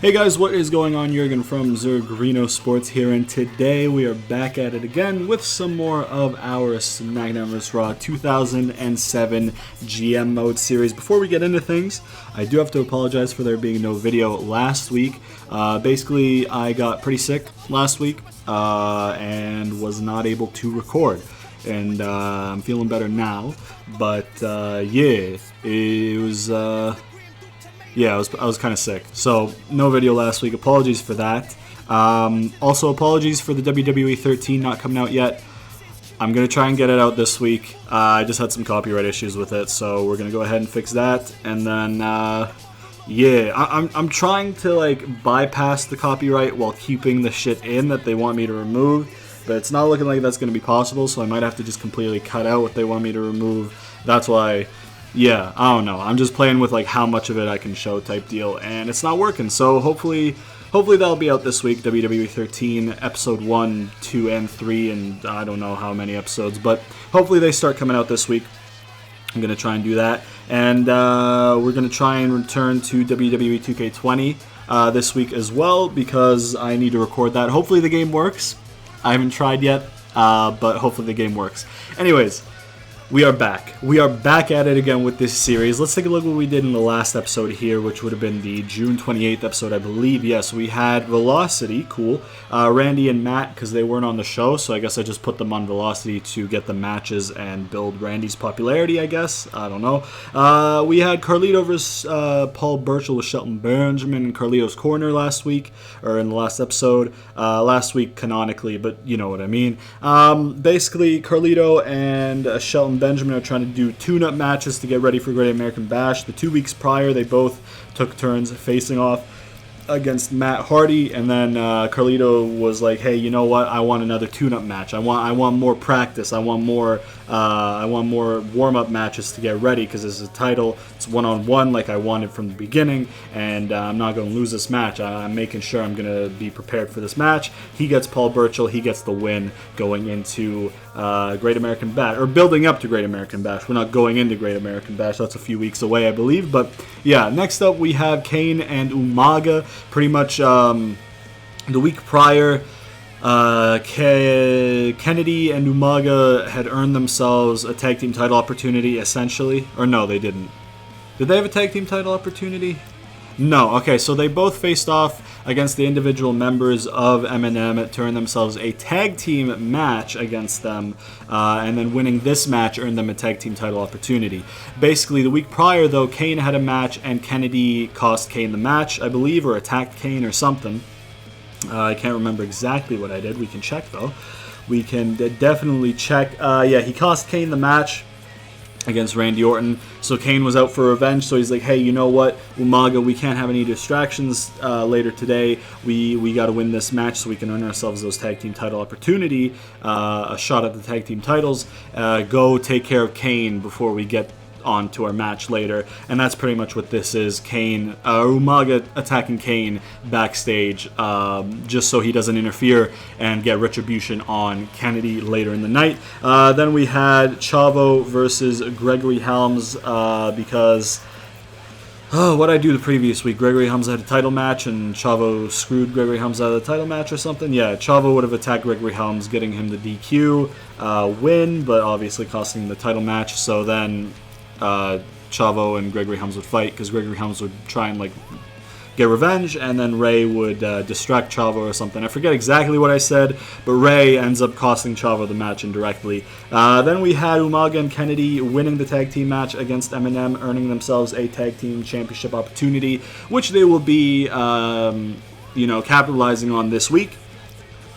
Hey guys, what is going on? Jurgen from Zergrino Sports here, and today we are back at it again with some more of our Smackdown vs. Raw 2007 GM Mode series. Before we get into things, I do have to apologize for there being no video last week. Basically, I got pretty sick last week and was not able to record. And I'm feeling better now, but yeah, it was... I was kind of sick, so no video last week. Apologies for that. Also, apologies for the WWE 13 not coming out yet. I'm going to try and get it out this week. I just had some copyright issues with it, so we're going to go ahead and fix that. And then, I'm trying to, bypass the copyright while keeping the shit in that they want me to remove. But it's not looking like that's going to be possible, so I might have to just completely cut out what they want me to remove. That's why... yeah, I don't know. I'm just playing with how much of it I can show type deal, and it's not working. So hopefully that'll be out this week. WWE 13, episode 1, 2, and 3, and I don't know how many episodes, but hopefully they start coming out this week. I'm going to try and do that. And we're going to try and return to WWE 2K20 this week as well, because I need to record that. Hopefully the game works. I haven't tried yet, but hopefully the game works. Anyways, we are back. We are back at it again with this series. Let's take a look at what we did in the last episode here, which would have been the June 28th episode, I believe. Yes, we had Velocity, cool. Randy and Matt, because they weren't on the show, so I guess I just put them on Velocity to get the matches and build Randy's popularity, I guess. I don't know. We had Carlito versus Paul Burchill with Shelton Benjamin in Carlito's corner last week, or in the last episode. Last week, canonically, but you know what I mean. Basically, Carlito and Shelton Benjamin are trying to do tune-up matches to get ready for Great American Bash. The 2 weeks prior, they both took turns facing off against Matt Hardy, and then Carlito was like, "Hey, you know what? I want another tune-up match. I want more practice. I want more warm-up matches to get ready because this is a title. It's one-on-one like I wanted from the beginning, and I'm not going to lose this match. I'm making sure I'm going to be prepared for this match." He gets Paul Burchill. He gets the win going into Great American Bash, or building up to Great American Bash. We're not going into Great American Bash. That's a few weeks away, I believe. But yeah, next up we have Kane and Umaga. Pretty much the week prior, Kennedy and Umaga had earned themselves a tag team title opportunity, essentially. Or no, they didn't. Did they have a tag team title opportunity? No. Okay, so they both faced off against the individual members of M&M to earn themselves a tag team match against them, and then winning this match earned them a tag team title opportunity. Basically, the week prior, though, Kane had a match, and Kennedy cost Kane the match, I believe, or attacked Kane or something. I can't remember exactly what I did. We can check, though. We can definitely check. Yeah, he cost Kane the match against Randy Orton. So Kane was out for revenge, so he's like, "Hey, you know what, Umaga, we can't have any distractions later today. We got to win this match so we can earn ourselves those tag team title opportunity, a shot at the tag team titles. Go take care of Kane before we get on to our match later." And that's pretty much what this is. Umaga attacking Kane backstage, just so he doesn't interfere and get retribution on Kennedy later in the night. Then we had Chavo versus Gregory Helms, because what I do the previous week, Gregory Helms had a title match and Chavo screwed Gregory Helms out of the title match or something. Yeah, Chavo would have attacked Gregory Helms, getting him the DQ win, but obviously costing him the title match. So then Chavo and Gregory Helms would fight, because Gregory Helms would try and get revenge, and then Ray would distract Chavo or something. I forget exactly what I said, but Ray ends up costing Chavo the match indirectly. Then we had Umaga and Kennedy winning the tag team match against M&M, earning themselves a tag team championship opportunity, which they will be capitalizing on this week.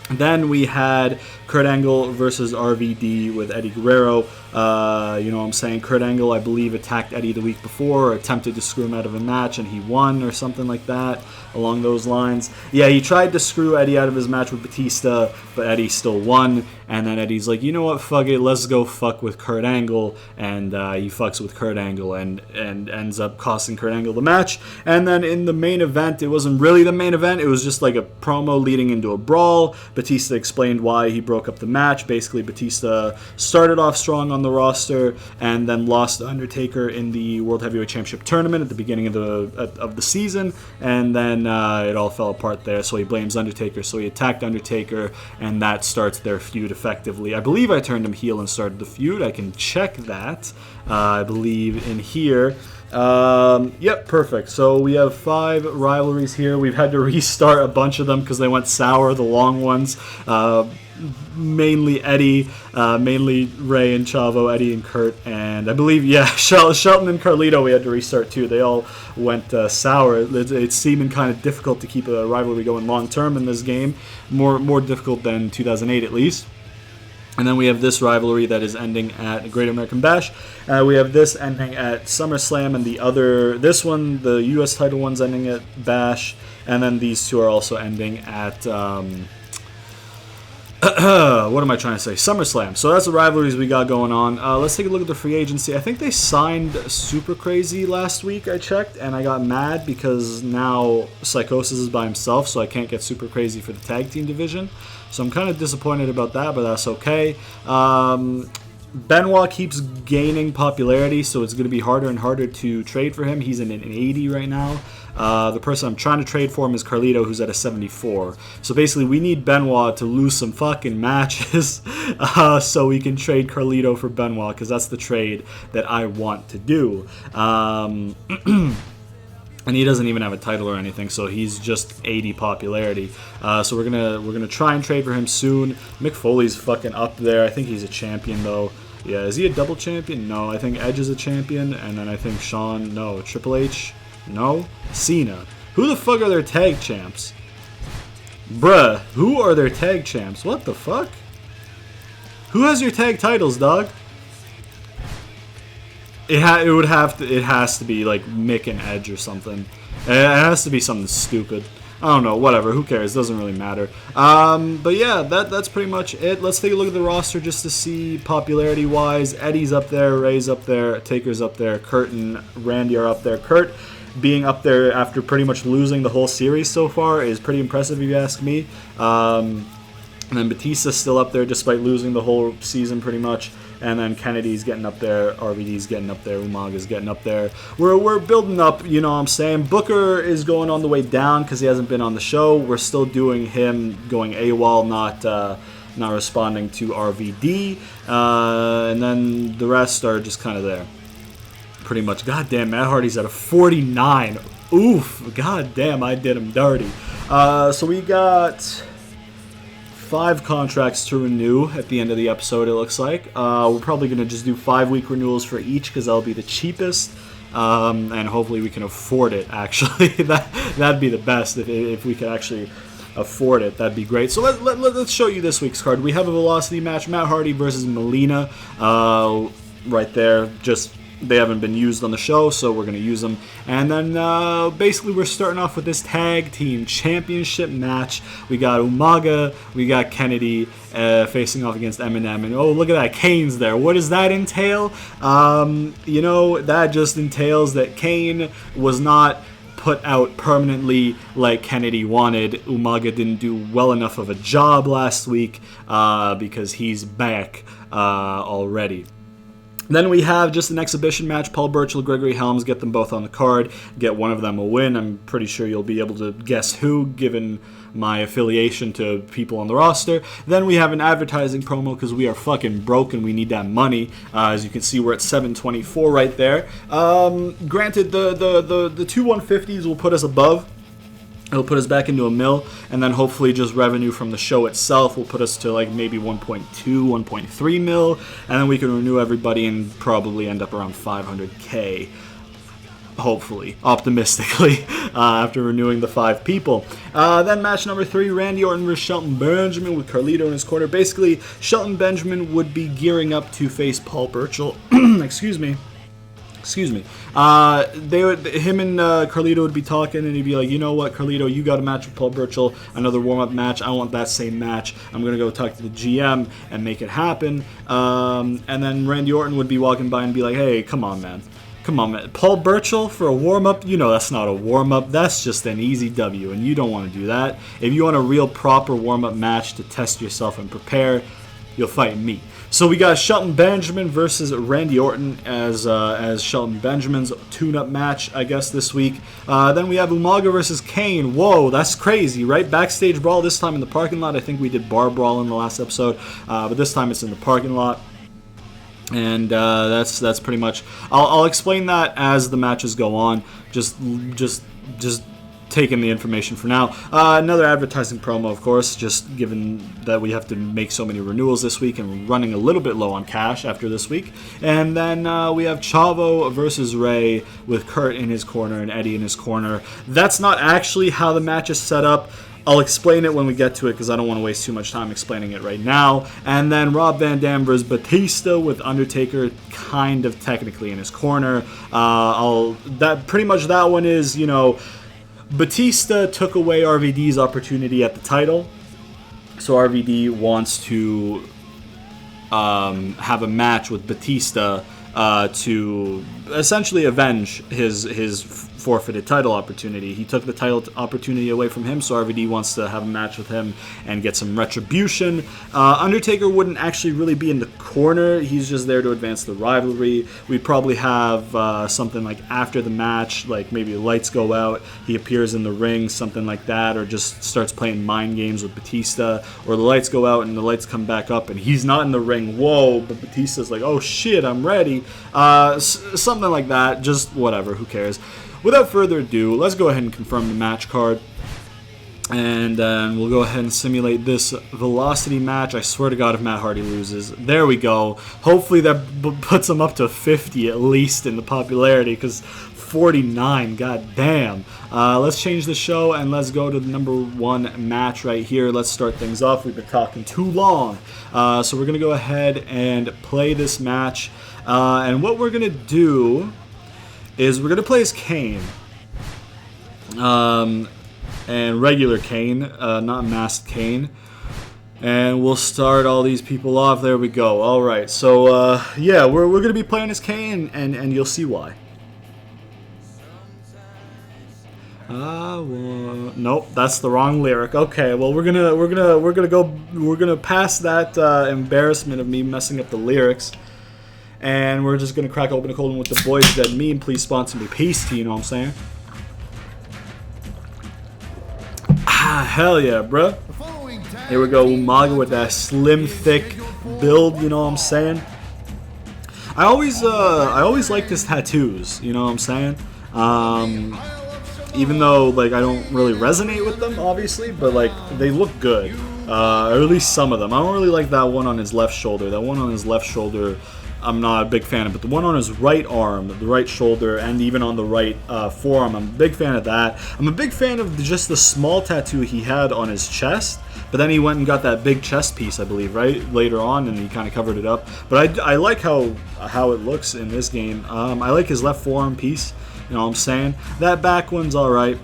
Then we had Kurt Angle versus RVD with Eddie Guerrero. Kurt Angle, I believe, attacked Eddie the week before, or attempted to screw him out of a match, and he won, or something like that, along those lines. Yeah, he tried to screw Eddie out of his match with Batista, but Eddie still won. And then Eddie's like, "You know what, fuck it, let's go fuck with Kurt Angle." And he fucks with Kurt Angle and ends up costing Kurt Angle the match. And then in the main event, it wasn't really the main event, it was just like a promo leading into a brawl. Batista explained why he brought broke up the match. Basically, Batista started off strong on the roster and then lost to Undertaker in the World Heavyweight Championship tournament at the beginning of the season, and then it all fell apart there. So he blames Undertaker. So he attacked Undertaker, and that starts their feud effectively. I believe I turned him heel and started the feud. I can check that. I believe in here. Yep, perfect. So we have 5 rivalries here. We've had to restart a bunch of them because they went sour, the long ones. Mainly Eddie, mainly Ray and Chavo, Eddie and Kurt, and I believe, yeah, Shelton and Carlito we had to restart too. They all went sour. It's seeming kind of difficult to keep a rivalry going long term in this game. More difficult than 2008 at least. And then we have this rivalry that is ending at Great American Bash. We have this ending at SummerSlam, and this one, the U.S. title one's ending at Bash, and then these two are also ending at, what am I trying to say? SummerSlam. So that's the rivalries we got going on. Let's take a look at the free agency. I think they signed Super Crazy last week, I checked, and I got mad because now Psychosis is by himself, so I can't get Super Crazy for the tag team division. So I'm kind of disappointed about that, but that's okay. Benoit keeps gaining popularity, so it's going to be harder and harder to trade for him. He's in an 80 right now. The person I'm trying to trade for him is Carlito, who's at a 74. So basically, we need Benoit to lose some fucking matches so we can trade Carlito for Benoit, because that's the trade that I want to do. And he doesn't even have a title or anything, so he's just 80 popularity. So we're gonna try and trade for him soon. Mick Foley's fucking up there. I think he's a champion though. Yeah, is he a double champion? No, I think Edge is a champion, and then I think Shawn. No, Triple H. No, Cena. Who the fuck are their tag champs? Bruh, who are their tag champs? What the fuck? Who has your tag titles, dog? It has to be like Mick and Edge or something. It has to be something stupid. I don't know, whatever, who cares, doesn't really matter. But yeah, that's pretty much it. Let's take a look at the roster just to see popularity wise. Eddie's up there, Ray's up there, Taker's up there, Kurt and Randy are up there. Kurt being up there after pretty much losing the whole series so far is pretty impressive if you ask me. And then Batista's still up there despite losing the whole season pretty much. And then Kennedy's getting up there, RVD's getting up there, Umaga's getting up there. We're building up, you know what I'm saying? Booker is going on the way down because he hasn't been on the show. We're still doing him going AWOL, not responding to RVD. And then the rest are just kind of there. Pretty much. God damn, Matt Hardy's at a 49. Oof. God damn, I did him dirty. So we got 5 contracts to renew at the end of the episode, it looks like. We're probably going to just do 5-week renewals for each because that'll be the cheapest. And hopefully we can afford it, actually. That'd be the best if we could actually afford it. That'd be great. So let's show you this week's card. We have a Velocity match, Matt Hardy versus Melina. Right there. Just they haven't been used on the show, so we're going to use them. And then basically we're starting off with this tag team championship match. We got Umaga, we got Kennedy facing off against Eminem. And oh, look at that, Kane's there. What does that entail? You know, that just entails that Kane was not put out permanently like Kennedy wanted. Umaga didn't do well enough of a job last week because he's back already. Then we have just an exhibition match, Paul Burchill, Gregory Helms, get them both on the card, get one of them a win. I'm pretty sure you'll be able to guess who, given my affiliation to people on the roster. Then we have an advertising promo because we are fucking broke and we need that money. As you can see, we're at 724 right there. Granted, the two 150s will put us above. It'll put us back into a mil, and then hopefully just revenue from the show itself will put us to like maybe 1.2, 1.3 mil, and then we can renew everybody and probably end up around 500K. Hopefully, optimistically, after renewing the 5 people. Then match number 3, Randy Orton versus Shelton Benjamin with Carlito in his corner. Basically, Shelton Benjamin would be gearing up to face Paul Burchill. Excuse me. Him and Carlito would be talking, and he'd be like, you know what, Carlito, you got a match with Paul Burchill, another warm-up match. I want that same match. I'm gonna go talk to the GM and make it happen. And then Randy Orton would be walking by and be like, hey, come on, man. Come on, man. Paul Burchill for a warm-up? You know that's not a warm-up. That's just an easy W, and you don't want to do that. If you want a real proper warm-up match to test yourself and prepare, you'll fight me. So we got Shelton Benjamin versus Randy Orton as Shelton Benjamin's tune-up match, I guess, this week. Then we have Umaga versus Kane. Whoa, that's crazy, right? Backstage brawl, this time in the parking lot. I think we did bar brawl in the last episode, but this time it's in the parking lot. And that's pretty much. I'll explain that as the matches go on. Just taking the information for now. Another advertising promo, of course, just given that we have to make so many renewals this week and we're running a little bit low on cash after this week. And then we have Chavo versus Ray with Kurt in his corner and Eddie in his corner. That's not actually how the match is set up. I'll explain it when we get to it because I don't want to waste too much time explaining it right now. And then Rob Van Dam versus Batista with Undertaker kind of technically in his corner. Pretty much that one is, you know, Batista took away RVD's opportunity at the title, so RVD wants to have a match with Batista to essentially avenge his forfeited title opportunity. He took the title opportunity away from him, so RVD wants to have a match with him and get some retribution. Undertaker wouldn't actually really be in the corner. He's just there to advance the rivalry. We'd probably have something like after the match, like maybe the lights go out, he appears in the ring, something like that, or just starts playing mind games with Batista, or the lights go out and the lights come back up and he's not in the ring. Whoa, but Batista's like, oh shit, I'm ready. Something like that. Just whatever, who cares. Without further ado, let's go ahead and confirm the match card. And we'll go ahead and simulate this Velocity match. I swear to God, if Matt Hardy loses. There we go. Hopefully that puts him up to 50 at least in the popularity, because 49, god damn. Let's change the show and let's go to the number one match right here. Let's start things off. We've been talking too long. So we're going to go ahead and play this match. And what we're going to do is we're going to play as Kane. And regular Kane, not masked Kane. And we'll start all these people off. There we go. All right. So, yeah, we're going to be playing as Kane, and you'll see why. Nope, that's the wrong lyric. Okay, well we're gonna pass that embarrassment of me messing up the lyrics, and we're just gonna crack open a cold one with the boys that mean. Please sponsor me, pasty. You know what I'm saying? Ah, hell yeah, bro. Here we go, Umaga with that slim, thick build. You know what I'm saying? I always liked his tattoos. You know what I'm saying? Even though, like, I don't really resonate with them, obviously, but, like, they look good. Or at least some of them. I don't really like that one on his left shoulder. That one on his left shoulder, I'm not a big fan of. But the one on his right arm, the right shoulder, and even on the right forearm, I'm a big fan of that. I'm a big fan of just the small tattoo he had on his chest. But then he went and got that big chest piece, I believe, right? Later on, and he kind of covered it up. But I like how it looks in this game. I like his left forearm piece. You know what I'm saying? That back one's alright.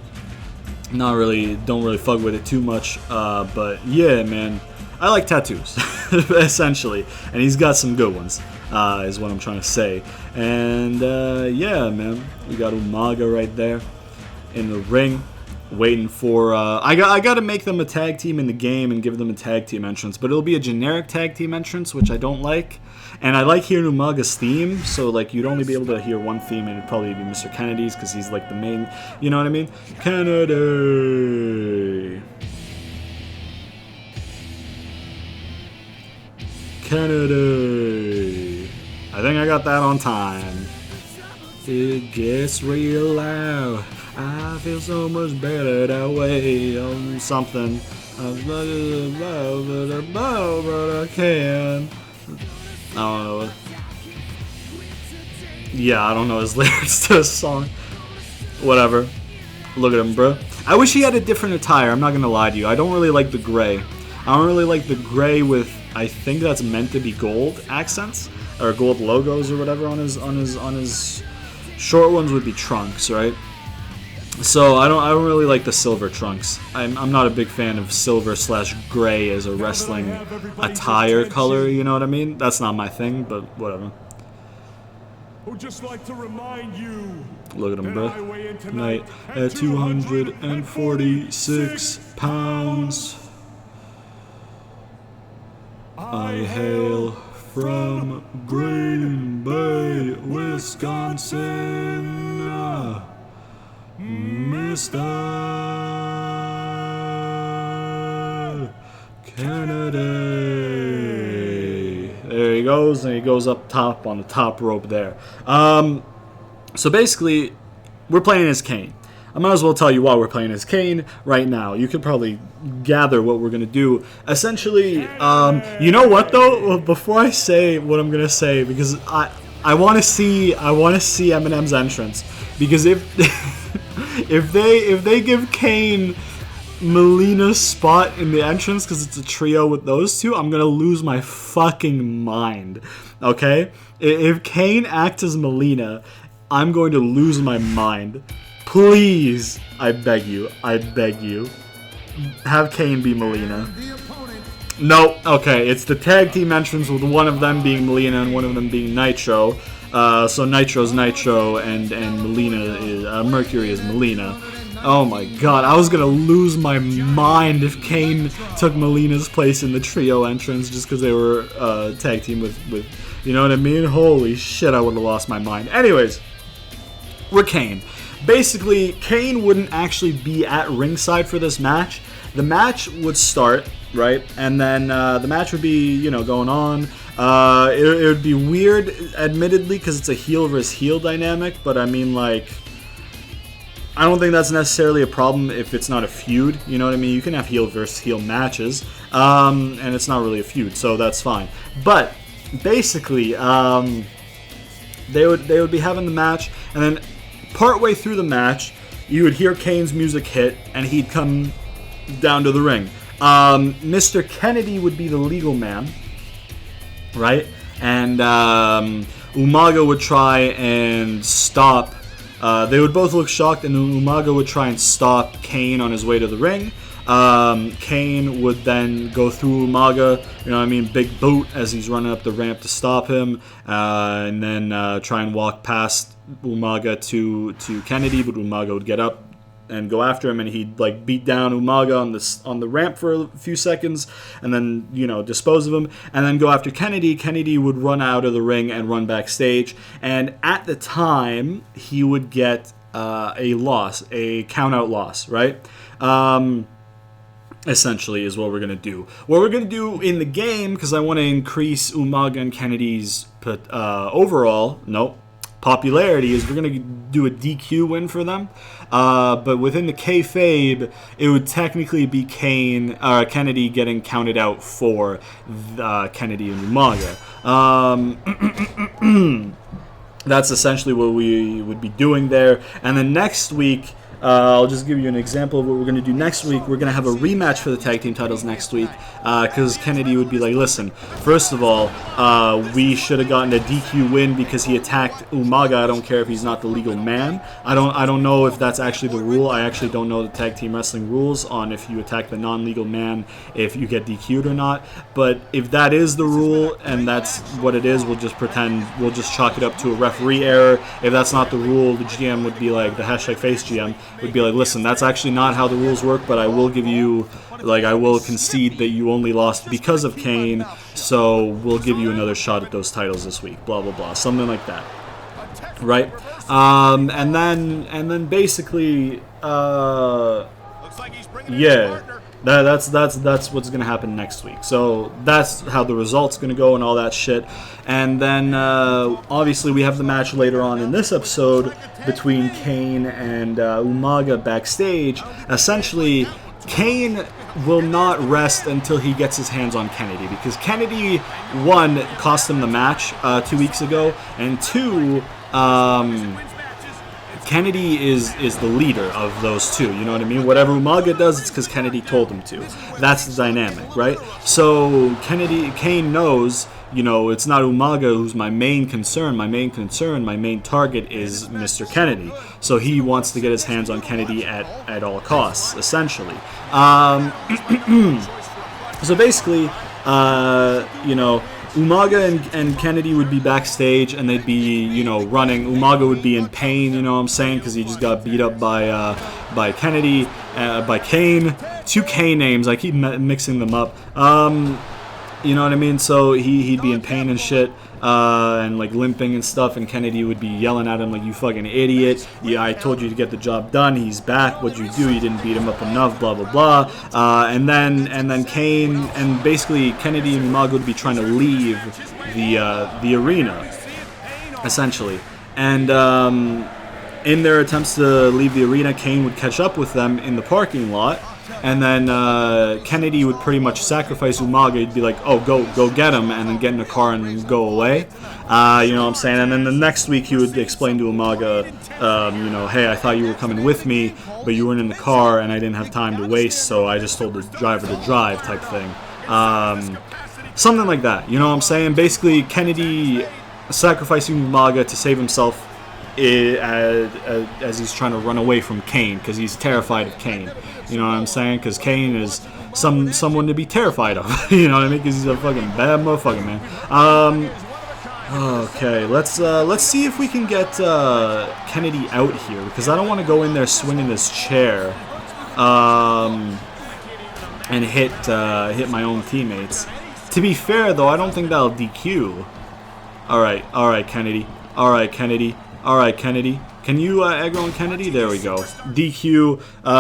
Don't really fuck with it too much. But yeah, man. I like tattoos, essentially. And he's got some good ones, is what I'm trying to say. And yeah, man. We got Umaga right there in the ring. Waiting for... I got to make them a tag team in the game and give them a tag team entrance. But it'll be a generic tag team entrance, which I don't like. And I like hearing Umaga's theme, so like you'd only be able to hear one theme, and it'd probably be Mr. Kennedy's because he's like the main, you know what I mean? Kennedy. I think I got that on time. It gets real loud. I feel so much better that way. Something. But I can. I don't know. Yeah, I don't know his lyrics to this song. Whatever. Look at him, bro. I wish he had a different attire. I'm not gonna lie to you. I don't really like the gray. I don't really like the gray with, I think that's meant to be gold accents or gold logos or whatever on his short ones would be trunks, right? So I don't really like the silver trunks. I'm not a big fan of silver / gray as a wrestling attire color. You know what I mean? That's not my thing, but whatever. would just like to remind you. Look at him, bro. Tonight at 246 pounds. I hail from Green Bay, Wisconsin, Mr. Kennedy. There he goes, and he goes up top on the top rope there. So basically, we're playing as Kane. I might as well tell you why we're playing as Kane right now. You could probably gather what we're going to do. Essentially, you know what though? Well, before I say what I'm going to say, because I want to see Eminem's entrance, because if if they give Kane Melina's spot in the entrance because it's a trio with those two, I'm going to lose my fucking mind. Okay? If Kane acts as Melina, I'm going to lose my mind. Please, I beg you, have Kane be Melina. No, okay, it's the tag team entrance with one of them being Melina and one of them being Nitro. So Nitro's Nitro and Melina is, Mercury is Melina. Oh my god, I was gonna lose my mind if Kane took Melina's place in the trio entrance just because they were tag team with, you know what I mean? Holy shit, I would have lost my mind. Anyways, we're Kane. Basically, Kane wouldn't actually be at ringside for this match. The match would start, right? And then the match would be, you know, going on. It would be weird, admittedly, because it's a heel versus heel dynamic. But I mean, like, I don't think that's necessarily a problem if it's not a feud. You know what I mean? You can have heel versus heel matches, and it's not really a feud, so that's fine. But basically, they would be having the match, and then partway through the match, you would hear Kane's music hit, and he'd come down to the ring. Mr. Kennedy would be the legal man, right? And Umaga would try and stop. They would both look shocked, and Umaga would try and stop Kane on his way to the ring. Kane would then go through Umaga, you know what I mean, big boot as he's running up the ramp to stop him, and then try and walk past Umaga to Kennedy, but Umaga would get up and go after him, and he'd like beat down Umaga on the ramp for a few seconds, and then, you know, dispose of him, and then go after Kennedy. Kennedy would run out of the ring and run backstage, and at the time he would get a loss, a count-out loss, right? Essentially is what we're going to do. What we're going to do in the game, because I want to increase Umaga and Kennedy's overall popularity, is we're going to do a DQ win for them. But within the kayfabe, it would technically be Kennedy getting counted out for Kennedy and Umaga. That's essentially what we would be doing there. And then next week, I'll just give you an example of what we're going to do next week. We're going to have a rematch for the tag team titles next week, because Kennedy would be like, listen, first of all, we should have gotten a DQ win because he attacked Umaga. I don't care if he's not the legal man. I don't know if that's actually the rule. I actually don't know the tag team wrestling rules on if you attack the non-legal man, if you get DQ'd or not. But if that is the rule and that's what it is, we'll just chalk it up to a referee error. If that's not the rule, the GM would be like, the #FaceGM would be like, listen, that's actually not how the rules work, but I will give you, like, I will concede that you only lost because of Kane, so we'll give you another shot at those titles this week, blah, blah, blah, something like that, right? And then basically, yeah, that's what's going to happen next week. So that's how the result's going to go and all that shit. And then obviously we have the match later on in this episode between Kane and Umaga backstage. Essentially, Kane will not rest until he gets his hands on Kennedy, because Kennedy, one, cost him the match 2 weeks ago, and two, Kennedy is the leader of those two, you know what I mean? Whatever Umaga does, it's because Kennedy told him to. That's the dynamic, right? So Kane knows, you know, it's not Umaga who's my main concern. My main target is Mr. Kennedy. So he wants to get his hands on Kennedy at all costs, essentially. So basically, you know, Umaga and Kennedy would be backstage, and they'd be, you know, running. Umaga would be in pain, you know what I'm saying, because he just got beat up by Kennedy, by Kane. 2 Kane names, I keep mixing them up. You know what I mean? So he'd be in pain and shit, and like limping and stuff, and Kennedy would be yelling at him like, "You fucking idiot! Yeah, I told you to get the job done. He's back. What'd you do? You didn't beat him up enough. Blah blah blah." And then Kane and basically Kennedy and Umaga would be trying to leave the arena, essentially, and in their attempts to leave the arena, Kane would catch up with them in the parking lot. And then Kennedy would pretty much sacrifice Umaga. He'd be like, "Oh, go get him," and then get in a car and then go away. You know what I'm saying? And then the next week he would explain to Umaga, you know, "Hey, I thought you were coming with me, but you weren't in the car, and I didn't have time to waste, so I just told the driver to drive," type thing. Something like that. You know what I'm saying? Basically, Kennedy sacrificing Umaga to save himself as he's trying to run away from Kane, because he's terrified of Kane. You know what I'm saying? Because Kane is someone to be terrified of. You know what I mean? Because he's a fucking bad motherfucker, man. Okay, let's see if we can get Kennedy out here, because I don't want to go in there swinging this chair and hit my own teammates. To be fair, though, I don't think that'll DQ. All right, Kennedy. All right, Kennedy. Can you aggro on Kennedy? There we go. DQ.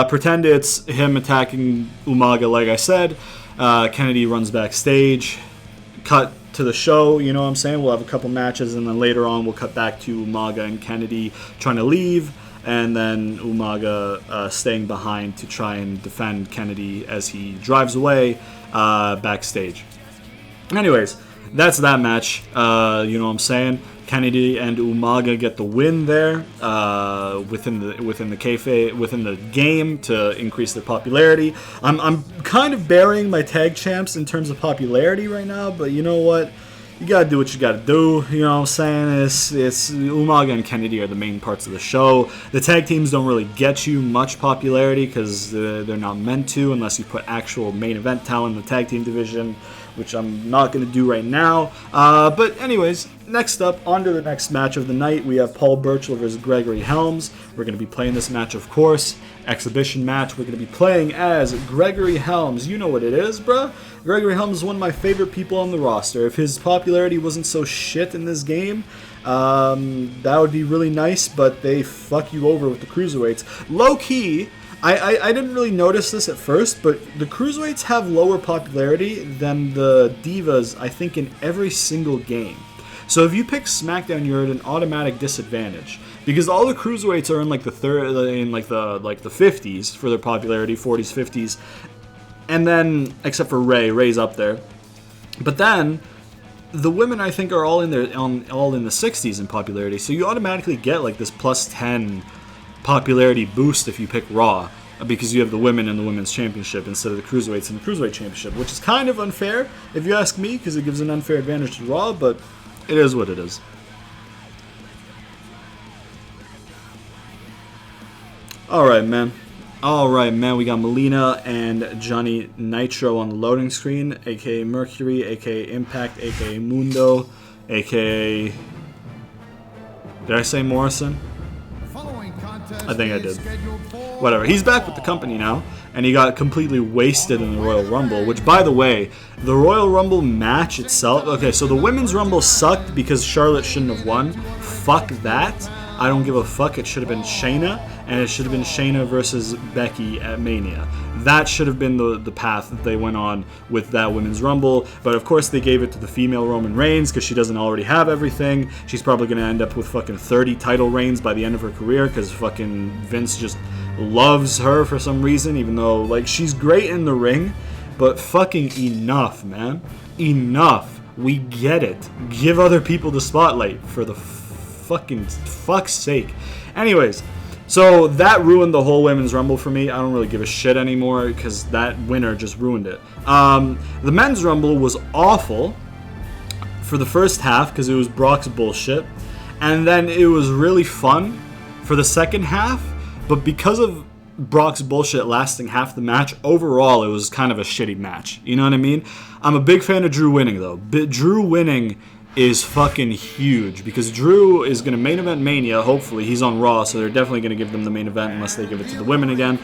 Pretend it's him attacking Umaga, like I said. Kennedy runs backstage. Cut to the show, you know what I'm saying? We'll have a couple matches, and then later on we'll cut back to Umaga and Kennedy trying to leave, and then Umaga staying behind to try and defend Kennedy as he drives away backstage. Anyways, that's that match. You know what I'm saying? Kennedy and Umaga get the win there within the game to increase their popularity. I'm kind of burying my tag champs in terms of popularity right now, but you know what? You gotta do what you gotta do. You know what I'm saying? It's Umaga and Kennedy are the main parts of the show. The tag teams don't really get you much popularity because they're not meant to, unless you put actual main event talent in the tag team division, which I'm not going to do right now. But anyways, next up, on to the next match of the night. We have Paul Burchill versus Gregory Helms. We're going to be playing this match, of course. Exhibition match. We're going to be playing as Gregory Helms. You know what it is, bruh. Gregory Helms is one of my favorite people on the roster. If his popularity wasn't so shit in this game, that would be really nice, but they fuck you over with the cruiserweights. Low-key, I didn't really notice this at first, but the cruiserweights have lower popularity than the divas, I think, in every single game. So if you pick SmackDown, you're at an automatic disadvantage because all the cruiserweights are in like the 50s for their popularity, 40s, 50s, and then except for Ray's up there, but then the women I think are all in the 60s in popularity. So you automatically get like this plus 10 popularity boost if you pick Raw, because you have the women in the women's championship instead of the cruiserweights in the cruiserweight championship, which is kind of unfair if you ask me, because it gives an unfair advantage to Raw, but it is what it is. Alright, man, we got Melina and Johnny Nitro on the loading screen, aka Mercury, aka Impact, aka Mundo, aka... Did I say Morrison? I think I did. Whatever. He's back with the company now, and he got completely wasted in the Royal Rumble, which, by the way, the Royal Rumble match itself... Okay, so the Women's Rumble sucked because Charlotte shouldn't have won. Fuck that. I don't give a fuck. It should have been Shayna, and it should have been Shayna versus Becky at Mania. That should have been the path that they went on with that Women's Rumble, but of course they gave it to the female Roman Reigns because she doesn't already have everything. She's probably going to end up with fucking 30 title reigns by the end of her career because fucking Vince just loves her for some reason, even though, like, she's great in the ring, but fucking enough, man. Enough. We get it. Give other people the spotlight for the fucking fuck's sake. Anyways, so that ruined the whole Women's Rumble for me. I don't really give a shit anymore because that winner just ruined it. The Men's Rumble was awful for the first half because it was Brock's bullshit, and then it was really fun for the second half, but because of Brock's bullshit lasting half the match, overall it was kind of a shitty match. You know what I mean? I'm a big fan of Drew winning, though. Drew winning is fucking huge because Drew is going to main event Mania. Hopefully, he's on Raw, so they're definitely going to give them the main event unless they give it to the women again.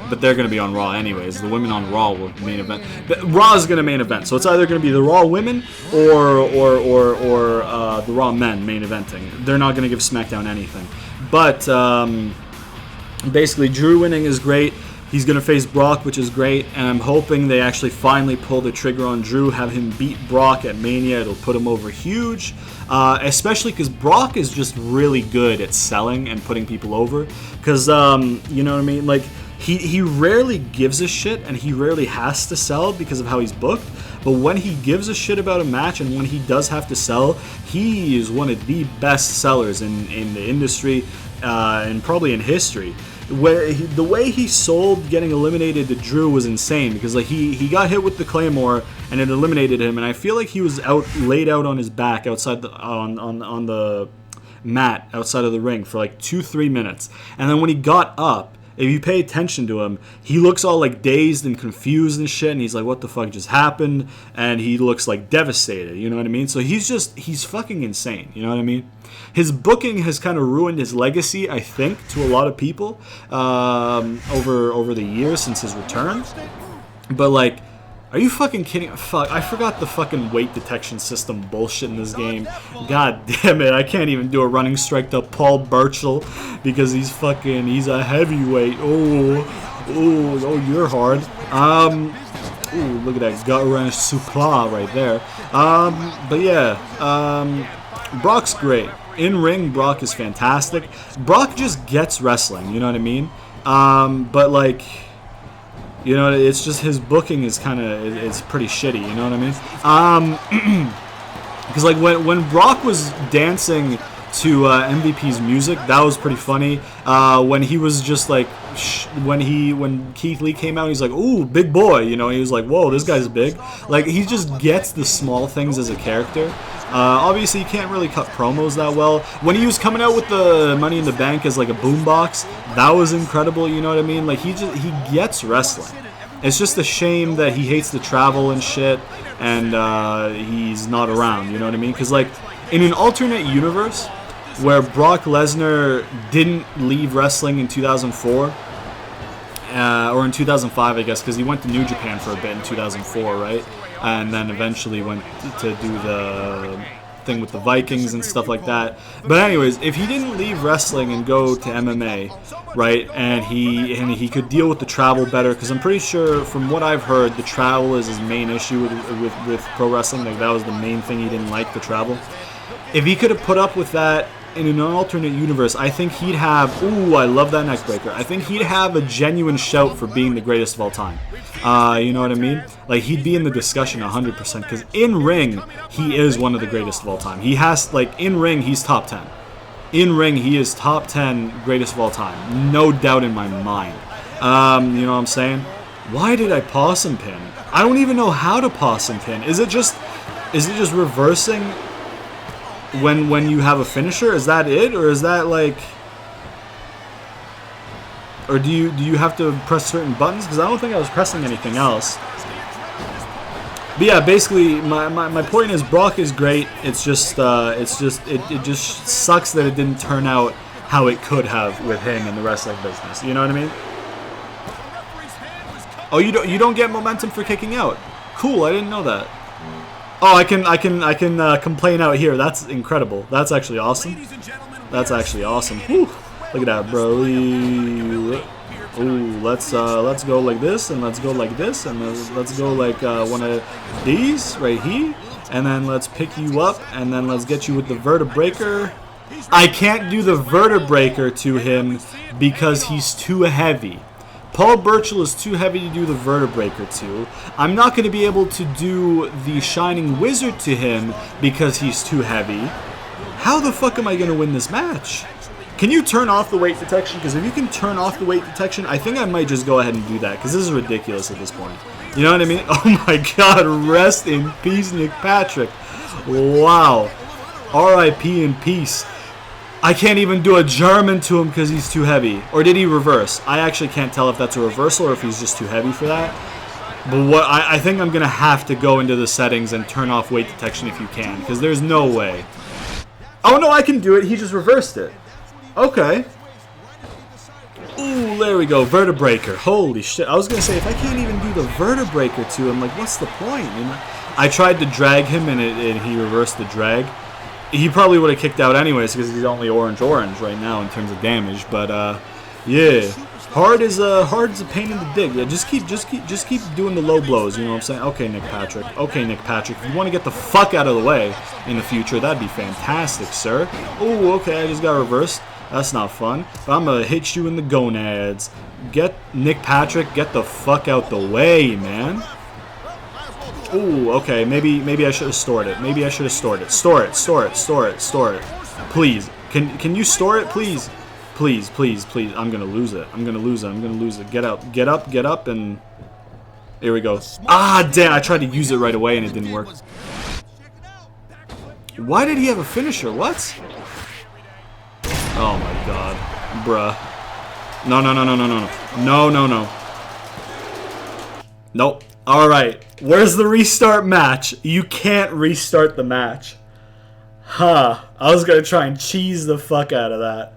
But they're going to be on Raw anyways. The women on Raw will main event. Raw is going to main event, so it's either going to be the Raw women or the Raw men main eventing. They're not going to give SmackDown anything. But basically, Drew winning is great. He's going to face Brock, which is great, and I'm hoping they actually finally pull the trigger on Drew, have him beat Brock at Mania. It'll put him over huge, especially because Brock is just really good at selling and putting people over. Because, you know what I mean? Like, he rarely gives a shit, and he rarely has to sell because of how he's booked. But when he gives a shit about a match and when he does have to sell, he is one of the best sellers in the industry and probably in history. The way he sold getting eliminated to Drew was insane because like he got hit with the Claymore and it eliminated him, and I feel like he was laid out on his back outside on the mat outside of the ring for like 2-3 minutes, and then when he got up, if you pay attention to him, he looks all like dazed and confused and shit, and he's like, what the fuck just happened? And he looks like devastated, you know what I mean? So he's fucking insane, you know what I mean? His booking has kind of ruined his legacy, I think, to a lot of people over the years since his return. But like, are you fucking kidding? Fuck, I forgot the fucking weight detection system bullshit in this game. God damn it, I can't even do a running strike to Paul Burchill because he's a heavyweight. Oh, you're hard. Ooh, look at that gut wrench supla right there. But yeah, Brock's great. In ring, Brock is fantastic. Brock just gets wrestling, you know what I mean? But like, you know, it's just his booking is it's pretty shitty, you know what I mean? Because like when Brock was dancing to MVP's music, that was pretty funny. When he was just like, when Keith Lee came out, he's like, ooh, big boy, you know, he was like, whoa, this guy's big. Like, he just gets the small things as a character. Obviously, he can't really cut promos that well. When he was coming out with the Money in the Bank as like a boombox, that was incredible, you know what I mean? Like, he gets wrestling. It's just a shame that he hates to travel and shit, and he's not around, you know what I mean? Because, like, in an alternate universe where Brock Lesnar didn't leave wrestling in 2004, or in 2005, I guess, because he went to New Japan for a bit in 2004, right? And then eventually went to do the thing with the Vikings and stuff like that. But anyways, if he didn't leave wrestling and go to MMA, right, and he could deal with the travel better, because I'm pretty sure from what I've heard, the travel is his main issue with pro wrestling. Like, that was the main thing he didn't like, the travel. If he could have put up with that in an alternate universe, I think he'd have, ooh, I love that neckbreaker. I think he'd have a genuine shout for being the greatest of all time. You know what I mean? Like, he'd be in the discussion 100%, because in ring, he is one of the greatest of all time. He has, like, in ring, he's top 10. In ring, he is top 10 greatest of all time. No doubt in my mind. You know what I'm saying? Why did I possum pin? I don't even know how to possum pin. Is it just reversing when you have a finisher? Is that it? Or is that like, or do you have to press certain buttons? Because I don't think I was pressing anything else. But yeah, basically my point is Brock is great. It just sucks that it didn't turn out how it could have with him in the wrestling business. You know what I mean? Oh, you don't get momentum for kicking out. Cool, I didn't know that. Oh, I can complain out here. That's incredible. That's actually awesome. That's actually awesome. Whew. Look at that, bro. Ooh, let's go like this, and let's go like this, and let's go like one of these right here, and then let's pick you up, and then let's get you with the vertebraker. I can't do the vertebraker to him because he's too heavy. Paul Burchill is too heavy to do the vertebraker to. I'm not going to be able to do the Shining Wizard to him because he's too heavy. How the fuck am I going to win this match? Can you turn off the weight detection? Because if you can turn off the weight detection, I think I might just go ahead and do that, because this is ridiculous at this point. You know what I mean? Oh my god, rest in peace, Nick Patrick. Wow. R.I.P. in peace. I can't even do a German to him because he's too heavy. Or did he reverse? I actually can't tell if that's a reversal or if he's just too heavy for that. But what I think I'm going to have to go into the settings and turn off weight detection if you can. Because there's no way. Oh, no, I can do it. He just reversed it. Okay. Ooh, there we go. Vertebraker. Holy shit. I was going to say, if I can't even do the Vertebraker to him, like, what's the point? You know? I tried to drag him, and he reversed the drag. He probably would have kicked out anyways because he's only orange right now in terms of damage. But yeah, hard is a pain in the dick. Yeah, just keep doing the low blows. You know what I'm saying? Okay, Nick Patrick. Okay, Nick Patrick. If you want to get the fuck out of the way in the future, that'd be fantastic, sir. Oh, okay, I just got reversed. That's not fun. But I'm gonna hit you in the gonads. Get Nick Patrick. Get the fuck out the way, man. Ooh, okay, maybe I should have stored it. Maybe I should have stored it. Store it. Please. Can you store it, please? Please. I'm gonna lose it. Get up, and here we go. Ah, damn, I tried to use it right away and it didn't work. Why did he have a finisher? What? Oh my god. Bruh. No. Nope. Alright, where's the restart match? You can't restart the match. Huh, I was going to try and cheese the fuck out of that.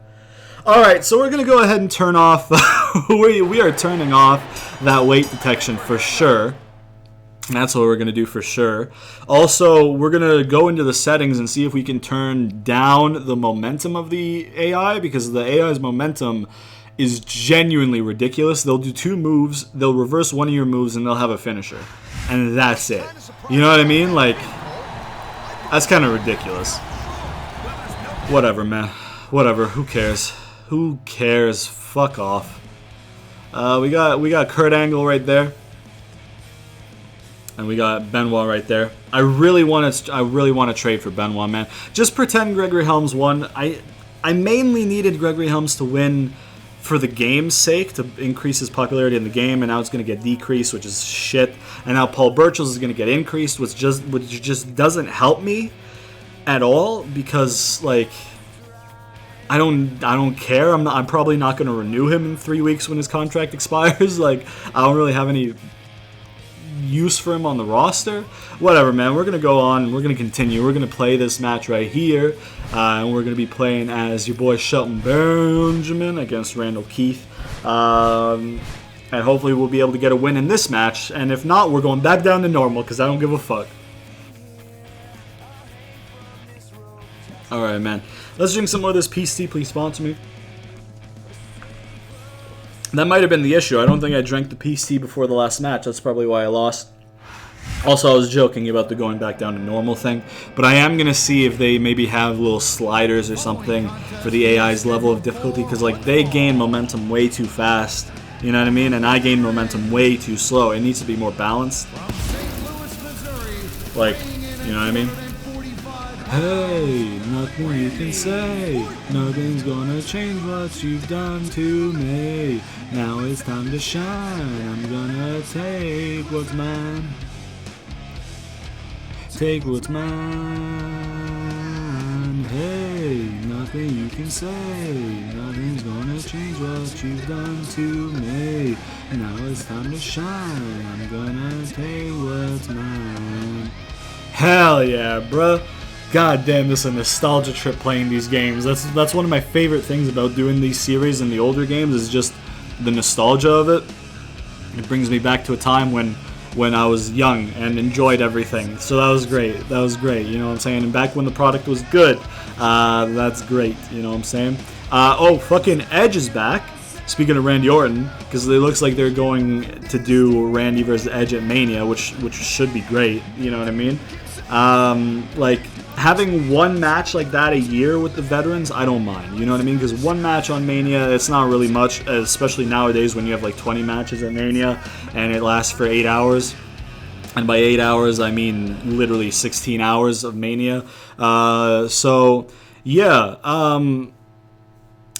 Alright, so we're going to go ahead and turn off, we are turning off that weight detection for sure. That's what we're going to do for sure. Also, we're going to go into the settings and see if we can turn down the momentum of the AI, because the AI's momentum is genuinely ridiculous. They'll do 2 moves, they'll reverse one of your moves, and they'll have a finisher. And that's it. You know what I mean? Like, that's kind of ridiculous. Whatever, man. Whatever. Who cares? Who cares? Fuck off. We got Kurt Angle right there. And we got Benoit right there. I really want to trade for Benoit, man. Just pretend Gregory Helms won. I mainly needed Gregory Helms to win for the game's sake, to increase his popularity in the game, and now it's going to get decreased, which is shit. And now Paul Burchill is going to get increased, which just doesn't help me at all, because like I don't care. I'm probably not going to renew him in 3 weeks when his contract expires. Like, I don't really have any use for him on the roster. Whatever, man. We're gonna go on. We're gonna continue. We're gonna play this match right here, and we're gonna be playing as your boy Shelton Benjamin against Randall Keith, and hopefully we'll be able to get a win in this match. And if not, we're going back down to normal because I don't give a fuck. All right, man. Let's drink some more of this peace tea. Please sponsor me. That might have been the issue. I don't think I drank the peace tea before the last match. That's probably why I lost. Also, I was joking about the going back down to normal thing. But I am going to see if they maybe have little sliders or something for the AI's level of difficulty. Because, like, they gain momentum way too fast. You know what I mean? And I gain momentum way too slow. It needs to be more balanced. Like, you know what I mean? Hey, nothing you can say. Nothing's gonna change what you've done to me. Now it's time to shine. I'm gonna take what's mine. Take what's mine. Hey, nothing you can say. Nothing's gonna change what you've done to me. Now it's time to shine. I'm gonna take what's mine. Hell yeah, bruh. God damn, this is a nostalgia trip playing these games. That's one of my favorite things about doing these series in the older games, is just the nostalgia of it. It brings me back to a time when I was young and enjoyed everything. So that was great. That was great, you know what I'm saying? And back when the product was good. That's great, you know what I'm saying? Oh, fucking Edge is back. Speaking of Randy Orton, because it looks like they're going to do Randy versus Edge at Mania, which should be great, you know what I mean? Like, having one match like that a year with the veterans, I don't mind, you know what I mean? Because one match on Mania, it's not really much, especially nowadays when you have like 20 matches at Mania and it lasts for 8 hours. And by 8 hours, I mean literally 16 hours of Mania. So, yeah, I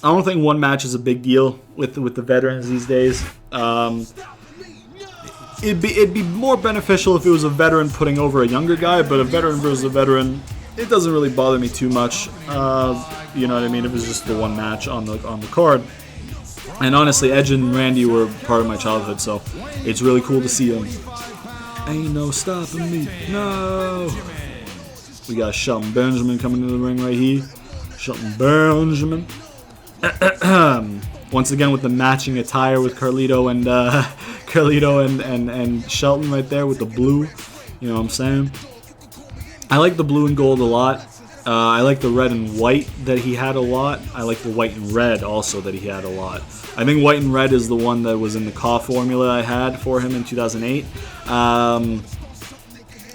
don't think one match is a big deal with the veterans these days. It'd be more beneficial if it was a veteran putting over a younger guy, but a veteran versus a veteran it doesn't really bother me too much. You know what I mean? It was just the one match on the card. And honestly, Edge and Randy were part of my childhood, so it's really cool to see them. Ain't no stopping me, no. We got Shelton Benjamin coming into the ring right here. Shelton Benjamin. Once again with the matching attire with Carlito and Shelton right there with the blue. You know what I'm saying? I like the blue and gold a lot. I like the red and white that he had a lot. I like the white and red also that he had a lot. I think white and red is the one that was in the Kaw formula I had for him in 2008.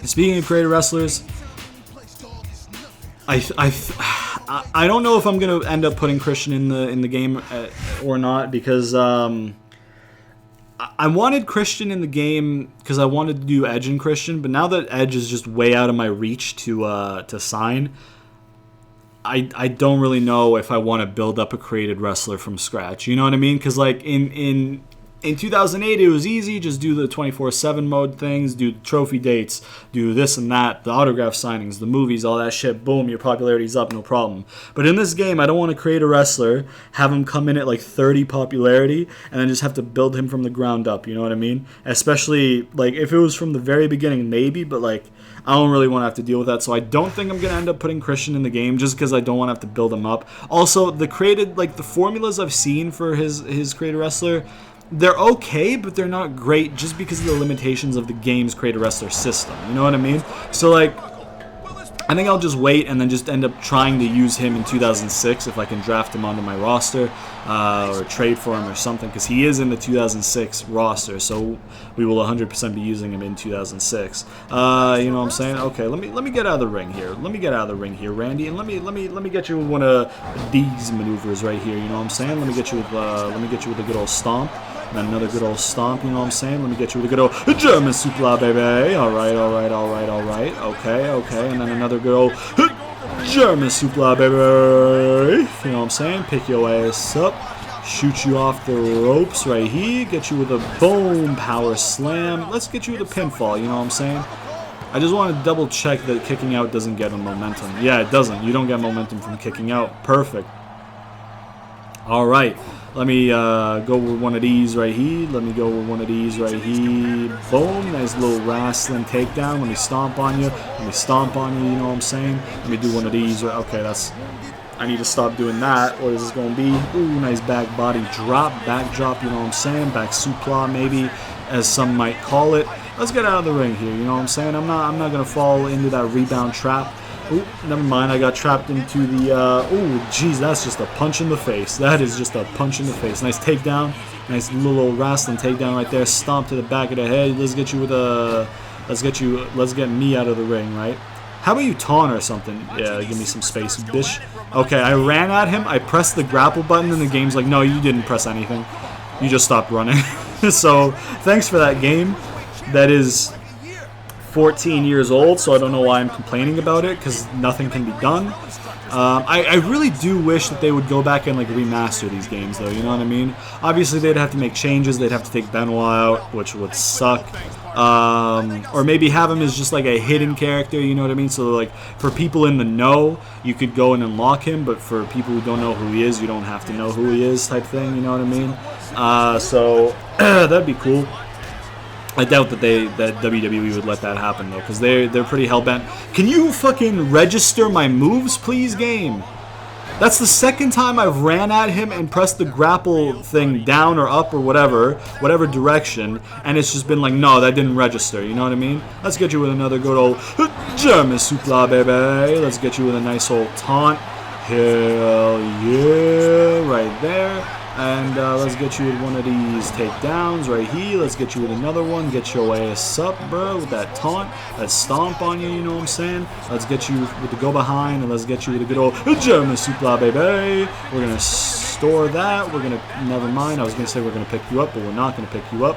Speaking of creative wrestlers, I don't know if I'm gonna end up putting Christian in the game or not, because I wanted Christian in the game because I wanted to do Edge and Christian, but now that Edge is just way out of my reach to sign, I don't really know if I want to build up a created wrestler from scratch. You know what I mean? Because like in 2008, it was easy. Just do the 24/7 mode things, do the trophy dates, do this and that, the autograph signings, the movies, all that shit. Boom, your popularity's up, no problem. But in this game, I don't want to create a wrestler, have him come in at like 30 popularity, and then just have to build him from the ground up. You know what I mean? Especially like if it was from the very beginning, maybe, but like I don't really want to have to deal with that. So I don't think I'm going to end up putting Christian in the game just because I don't want to have to build him up. Also, the formulas I've seen for his created wrestler, they're okay, but they're not great just because of the limitations of the game's created wrestler system. You know what I mean? So like, I think I'll just wait and then just end up trying to use him in 2006 if I can draft him onto my roster or trade for him or something, because he is in the 2006 roster, so we will 100% be using him in 2006. You know what I'm saying? Okay, let me get out of the ring here. Let me get out of the ring here, Randy, and let me get you with one of these maneuvers right here. You know what I'm saying? Let me get you with a good old stomp. And then another good old stomp, you know what I'm saying? Let me get you with a good old German supla, baby. Alright. Okay. And then another good old German supla, baby. You know what I'm saying? Pick your ass up. Shoot you off the ropes right here. Get you with a boom power slam. Let's get you with a pinfall, you know what I'm saying? I just want to double check that kicking out doesn't get a momentum. Yeah, it doesn't. You don't get momentum from kicking out. Perfect. Alright. Let me go with one of these right here. Boom. Nice little wrestling takedown. Let me stomp on you. You know what I'm saying? Let me do one of these. Okay, I need to stop doing that. What is this going to be? Ooh, nice back body drop. Back drop, you know what I'm saying? Back supla, maybe, as some might call it. Let's get out of the ring here, you know what I'm saying? I'm not going to fall into that rebound trap. Ooh, never mind, I got trapped into the, ooh, jeez, that's just a punch in the face. That is just a punch in the face. Nice takedown. Nice little wrestling takedown right there. Stomp to the back of the head. Let's get me out of the ring, right? How about you taunt or something? Yeah, give me some space, bitch. Okay, I ran at him. I pressed the grapple button, and the game's like, no, you didn't press anything. You just stopped running. So, thanks for that game. That is 14 years old, so I don't know why I'm complaining about it, because nothing can be done. I really do wish that they would go back and like remaster these games, though, you know what I mean? Obviously, they'd have to make changes. They'd have to take Benoit out, which would suck. Or maybe have him as just like a hidden character, you know what I mean? So like for people in the know, you could go and unlock him, but for people who don't know who he is, you don't have to know who he is, type thing, you know what I mean? So that'd be cool. I doubt that WWE would let that happen, though, because they're pretty hell-bent. Can you fucking register my moves, please, game? That's the second time I've ran at him and pressed the grapple thing down or up or whatever direction, and it's just been like, no, that didn't register, you know what I mean? Let's get you with another good old German supla, baby. Let's get you with a nice old taunt. Hell yeah, right there. And let's get you with one of these takedowns right here. Let's get you with another one. Get your ass up, bro, with that taunt. Let's stomp on you, you know what I'm saying? Let's get you with the go behind, and let's get you with a good old German supla, baby. We're going to store that. Never mind. I was going to say we're going to pick you up, but we're not going to pick you up.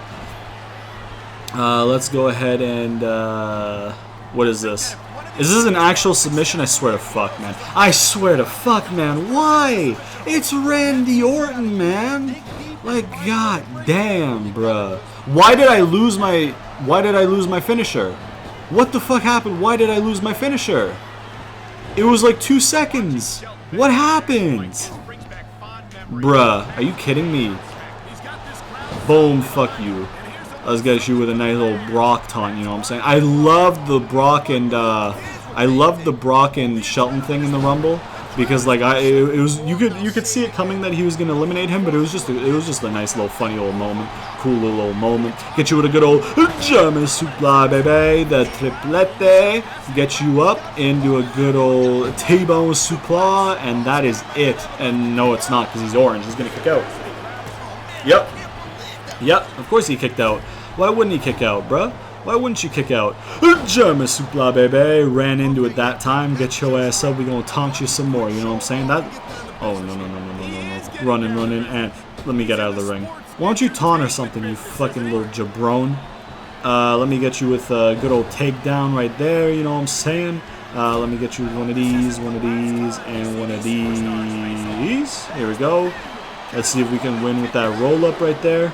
Let's go ahead and, what is this? Is this an actual submission? I swear to fuck, man. Why? It's Randy Orton, man. Like, god damn, bruh. Why did I lose my finisher? What the fuck happened? Why did I lose my finisher? It was like 2 seconds. What happened? Bruh, are you kidding me? Boom, fuck you. Let's get you with a nice little Brock taunt, you know what I'm saying? I love the Brock and Shelton thing in the Rumble because like it was you could see it coming that he was gonna eliminate him, but it was just a nice little funny little moment, cool little moment. Get you with a good old German suplex, baby, the triplete. Get you up into a good old T-bone suplex, and that is it. And no, it's not because he's orange. He's gonna kick out. Yep, of course he kicked out. Why wouldn't he kick out, bruh? Why wouldn't you kick out? German suplex, baby. Ran into it that time. Get your ass up. We gonna taunt you some more. You know what I'm saying? That. Oh no. Running, and let me get out of the ring. Why don't you taunt or something, you fucking little jabron? Let me get you with a good old takedown right there. You know what I'm saying? Let me get you with one of these, and one of these. Here we go. Let's see if we can win with that roll up right there.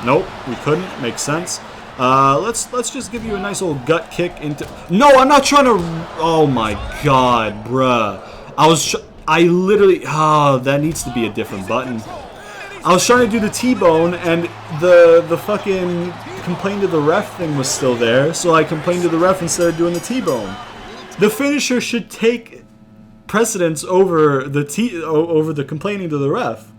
Nope, we couldn't. Makes sense. Let's just give you a nice little gut kick into. No, I'm not trying to. Oh my god, bruh. I literally. Oh, that needs to be a different button. I was trying to do the T-bone, and the fucking complain to the ref thing was still there, so I complained to the ref instead of doing the T-bone. The finisher should take precedence over the complaining to the ref.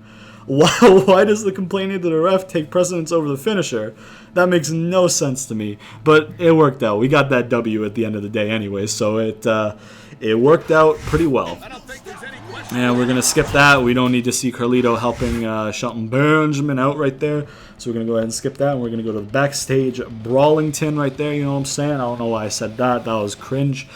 Why does the complaining to the ref take precedence over the finisher? That makes no sense to me. But it worked out. We got that W at the end of the day anyway, so it worked out pretty well. And we're going to skip that. We don't need to see Carlito helping Shelton Benjamin out right there. So we're going to go ahead and skip that. And we're going to go to the Backstage Brawlington right there. You know what I'm saying? I don't know why I said that. That was cringe.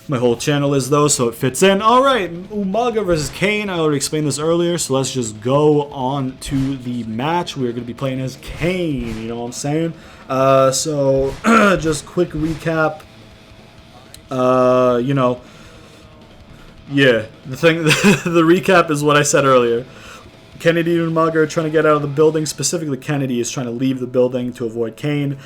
My whole channel is, though, so it fits in. Alright, Umaga versus Kane. I already explained this earlier, so let's just go on to the match. We're going to be playing as Kane, you know what I'm saying? So, just quick recap. You know, yeah, the recap is what I said earlier. Kennedy and Umaga are trying to get out of the building. Specifically, Kennedy is trying to leave the building to avoid Kane.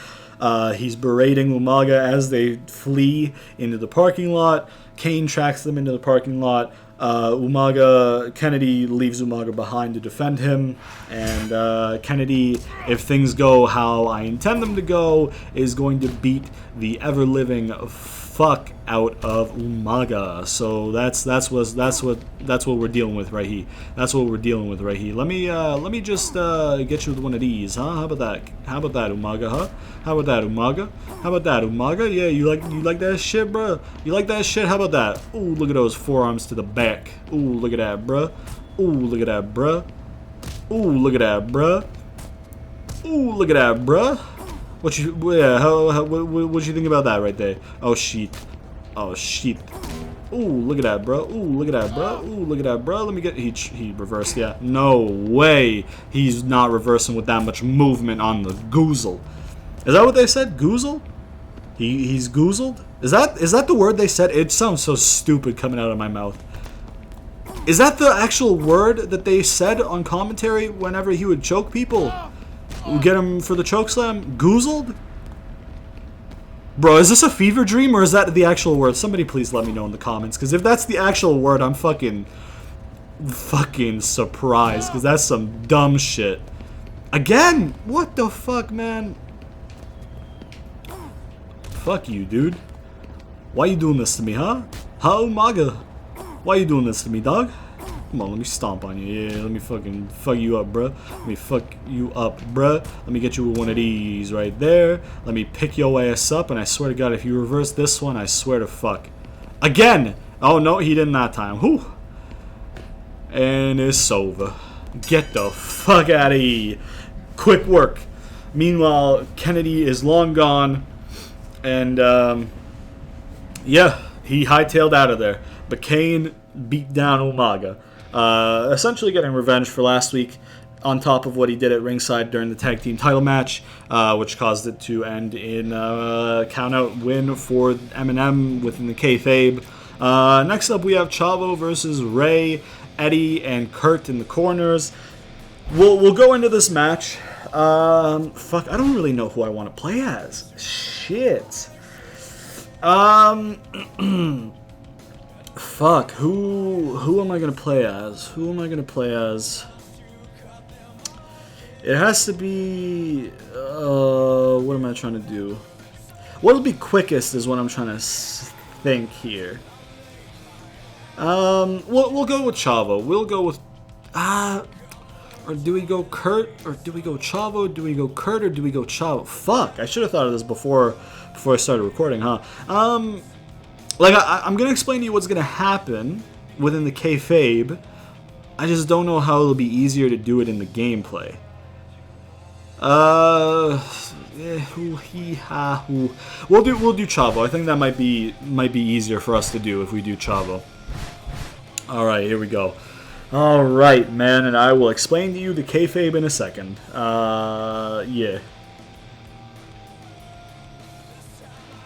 He's berating Umaga as they flee into the parking lot. Kane tracks them into the parking lot. Kennedy leaves Umaga behind to defend him. And Kennedy, if things go how I intend them to go, is going to beat the ever-living fuck out of Umaga. So that's what we're dealing with right here. That's what we're dealing with right here. Let me just get you with one of these, huh? How about that? How about that, Umaga, huh? How about that, Umaga? How about that, Umaga? Yeah, you like that shit, bruh? You like that shit? How about that? Ooh, look at those forearms to the back. Ooh, look at that, bruh. Ooh, look at that, bruh. Ooh, look at that, bruh. Ooh, look at that, bruh. What you think about that right there? Oh shit. Oh shit. Ooh, look at that, bro. Ooh, look at that, bro. Ooh, look at that, bro. Let me get he reversed, yeah. No way. He's not reversing with that much movement on the goozle. Is that what they said? Goozle? He's goozled? Is that the word they said? It sounds so stupid coming out of my mouth. Is that the actual word that they said on commentary whenever he would choke people? Get him for the chokeslam? Goozled? Bro, is this a fever dream or is that the actual word? Somebody please let me know in the comments, because if that's the actual word, I'm fucking surprised, because that's some dumb shit. Again? What the fuck, man? Fuck you, dude. Why you doing this to me, huh? Huh, Umaga? Why you doing this to me, dog? Come on, let me stomp on you. Yeah, let me fucking fuck you up, bruh. Let me fuck you up, bruh. Let me get you with one of these right there. Let me pick your ass up, and I swear to God, if you reverse this one, I swear to fuck. Again! Oh, no, he didn't that time. Whew. And it's over. Get the fuck out of here. Quick work. Meanwhile, Kennedy is long gone, and, yeah, he hightailed out of there. But Kane beat down Umaga. Essentially getting revenge for last week on top of what he did at ringside during the tag team title match, which caused it to end in a count-out win for Eminem within the kayfabe. Next up, we have Chavo versus Ray, Eddie, and Kurt in the corners. We'll go into this match. Fuck, I don't really know who I want to play as. Shit. Fuck, who am I gonna play as? Who am I gonna play as? It has to be, what am I trying to do? What'll be quickest is what I'm trying to think here. We'll go with Chavo. We'll go with, or do we go Kurt, or do we go Chavo? Do we go Kurt, or do we go Chavo? Fuck, I should have thought of this before I started recording, huh? Like, I'm gonna explain to you what's gonna happen within the kayfabe. I just don't know how it'll be easier to do it in the gameplay. We'll do Chavo. I think that might be easier for us to do if we do Chavo. All right, here we go. All right, man, and I will explain to you the kayfabe in a second. Yeah.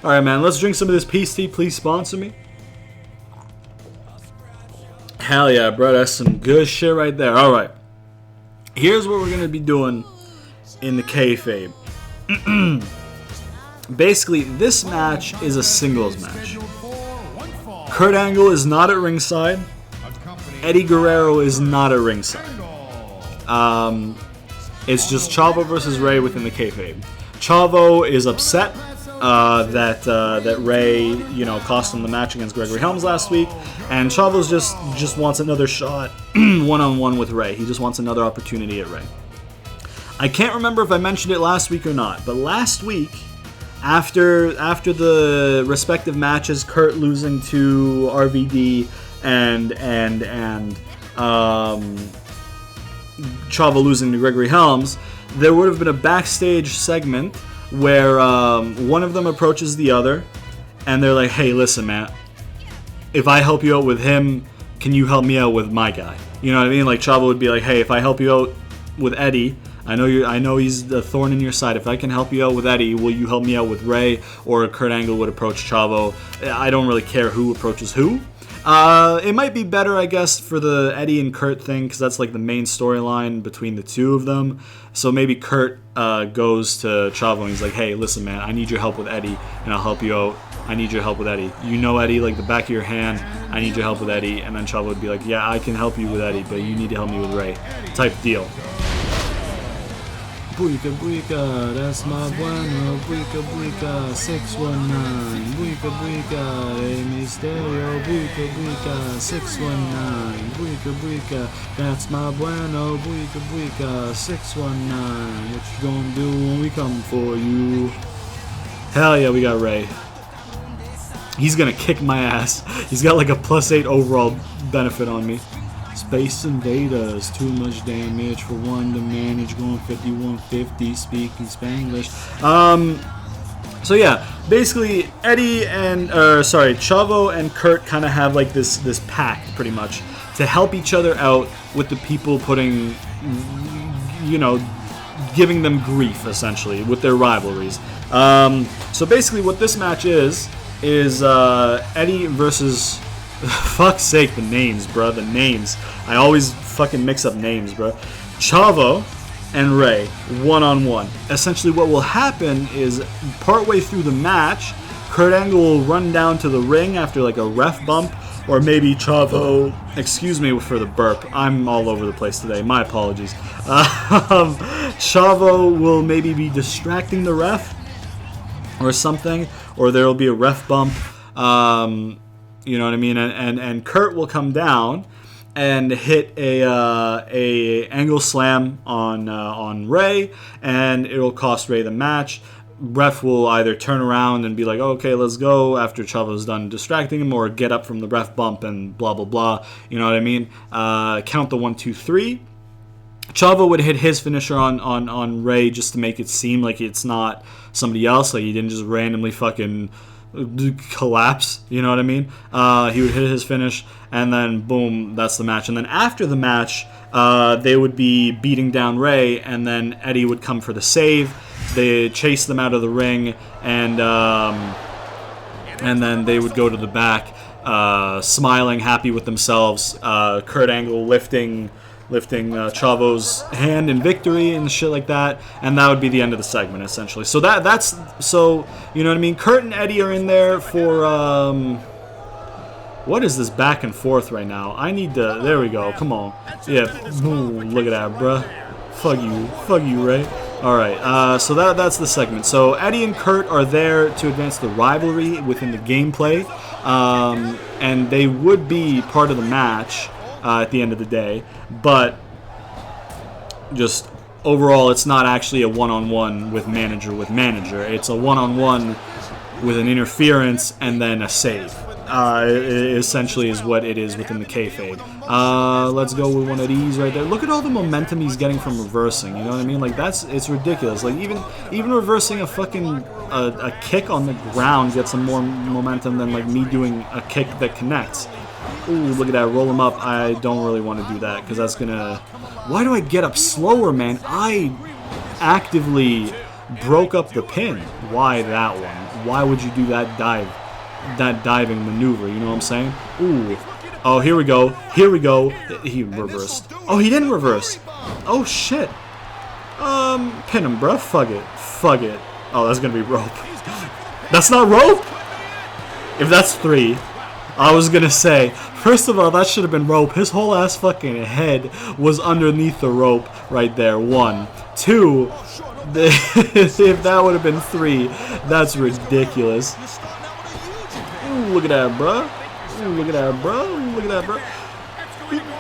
All right, man, let's drink some of this peace tea. Please sponsor me. Hell yeah, bro, that's some good shit right there. All right, here's what we're gonna be doing in the kayfabe. Basically, this match is a singles match. Kurt Angle is not at ringside. Eddie Guerrero is not at ringside. It's just Chavo versus Ray within the kayfabe. Chavo is upset that Ray, you know, cost him the match against Gregory Helms last week, and Chavo's just wants another shot one-on-one with Ray. He just wants another opportunity at Ray. I can't remember if I mentioned it last week or not, but last week, after the respective matches, Kurt losing to RVD and Chavo losing to Gregory Helms, there would have been a backstage segment where one of them approaches the other, and they're like, "Hey, listen, man, if I help you out with him, can you help me out with my guy?" You know what I mean? Like, Chavo would be like, "Hey, if I help you out with Eddie, I know he's the thorn in your side. If I can help you out with Eddie, will you help me out with Ray?" Or Kurt Angle would approach Chavo. I don't really care who approaches who. It might be better, I guess, for the Eddie and Kurt thing, because that's like the main storyline between the two of them. So maybe Kurt goes to Chavo and he's like, "Hey, listen, man, I need your help with Eddie, and I'll help you out. I need your help with Eddie. You know Eddie like the back of your hand. I need your help with Eddie." And then Chavo would be like, "Yeah, I can help you with Eddie, but you need to help me with Ray," type deal. Buika buika, that's my bueno. Buika buika, 619. Buika buika, Rey Mysterio. Buika buika, 619. Buika buika, that's my bueno. Buika buika, 619. What you gonna do when we come for you? Hell yeah, we got Ray. He's gonna kick my ass. He's got like a +8 overall benefit on me. Space Invaders, too much damage for one to manage, going 5150, speaking Spanglish. So yeah, basically Chavo and Kurt kind of have like this pact pretty much to help each other out with the people putting, you know, giving them grief essentially with their rivalries. So basically what this match is Eddie versus fuck's sake, the names, bro. The names. I always fucking mix up names, bro. Chavo and Ray, one-on-one. Essentially, what will happen is, partway through the match, Kurt Angle will run down to the ring after, like, a ref bump, or maybe Chavo... Excuse me for the burp. I'm all over the place today. My apologies. Chavo will maybe be distracting the ref, or something, or there will be a ref bump. You know what I mean? And Kurt will come down and hit a angle slam on Ray, and it'll cost Ray the match. Ref will either turn around and be like, "Okay, let's go," after Chavo's done distracting him, or get up from the ref bump and blah blah blah. You know what I mean? Count the 1, 2, 3. Chavo would hit his finisher on Ray just to make it seem like it's not somebody else, like he didn't just randomly fucking collapse, you know what I mean? He would hit his finish, and then boom, that's the match. And then after the match, they would be beating down Ray, and then Eddie would come for the save. They chase them out of the ring, and then they would go to the back, smiling, happy with themselves. Kurt Angle lifting Chavo's hand in victory and shit like that, and that would be the end of the segment essentially. So that's you know what I mean. Kurt and Eddie are in there for What is this back and forth right now? I need to... There we go. Come on. Yeah. Ooh, look at that, bruh. Fuck you. Fuck you, Ray. Alright, so that's the segment. So Eddie and Kurt are there to advance the rivalry within the gameplay. And they would be part of the match at the end of the day. But just overall, it's not actually a one-on-one with manager. It's a one-on-one with an interference and then a save. It essentially is what it is within the kayfabe. Let's go with one of these right there. Look at all the momentum he's getting from reversing. You know what I mean? Like it's ridiculous. Like even reversing a fucking a kick on the ground gets some more momentum than like me doing a kick that connects. Ooh, look at that. Roll him up. I don't really want to do that because that's gonna. Why do I get up slower, man? I actively broke up the pin. Why that one? Why would you do that dive? That diving maneuver, you know what I'm saying? Ooh. Oh, here we go. Here we go. He reversed. Oh, he didn't reverse. Oh, shit. Pin him, bruh. Fuck it. Fuck it. Oh, that's gonna be rope. That's not rope? If that's 3, I was gonna say, first of all, that should have been rope. His whole ass fucking head was underneath the rope right there. 1. 2, if that would have been 3, that's ridiculous. Ooh, look at that, bro. Ooh, look at that, bro. Ooh, look at that, bro.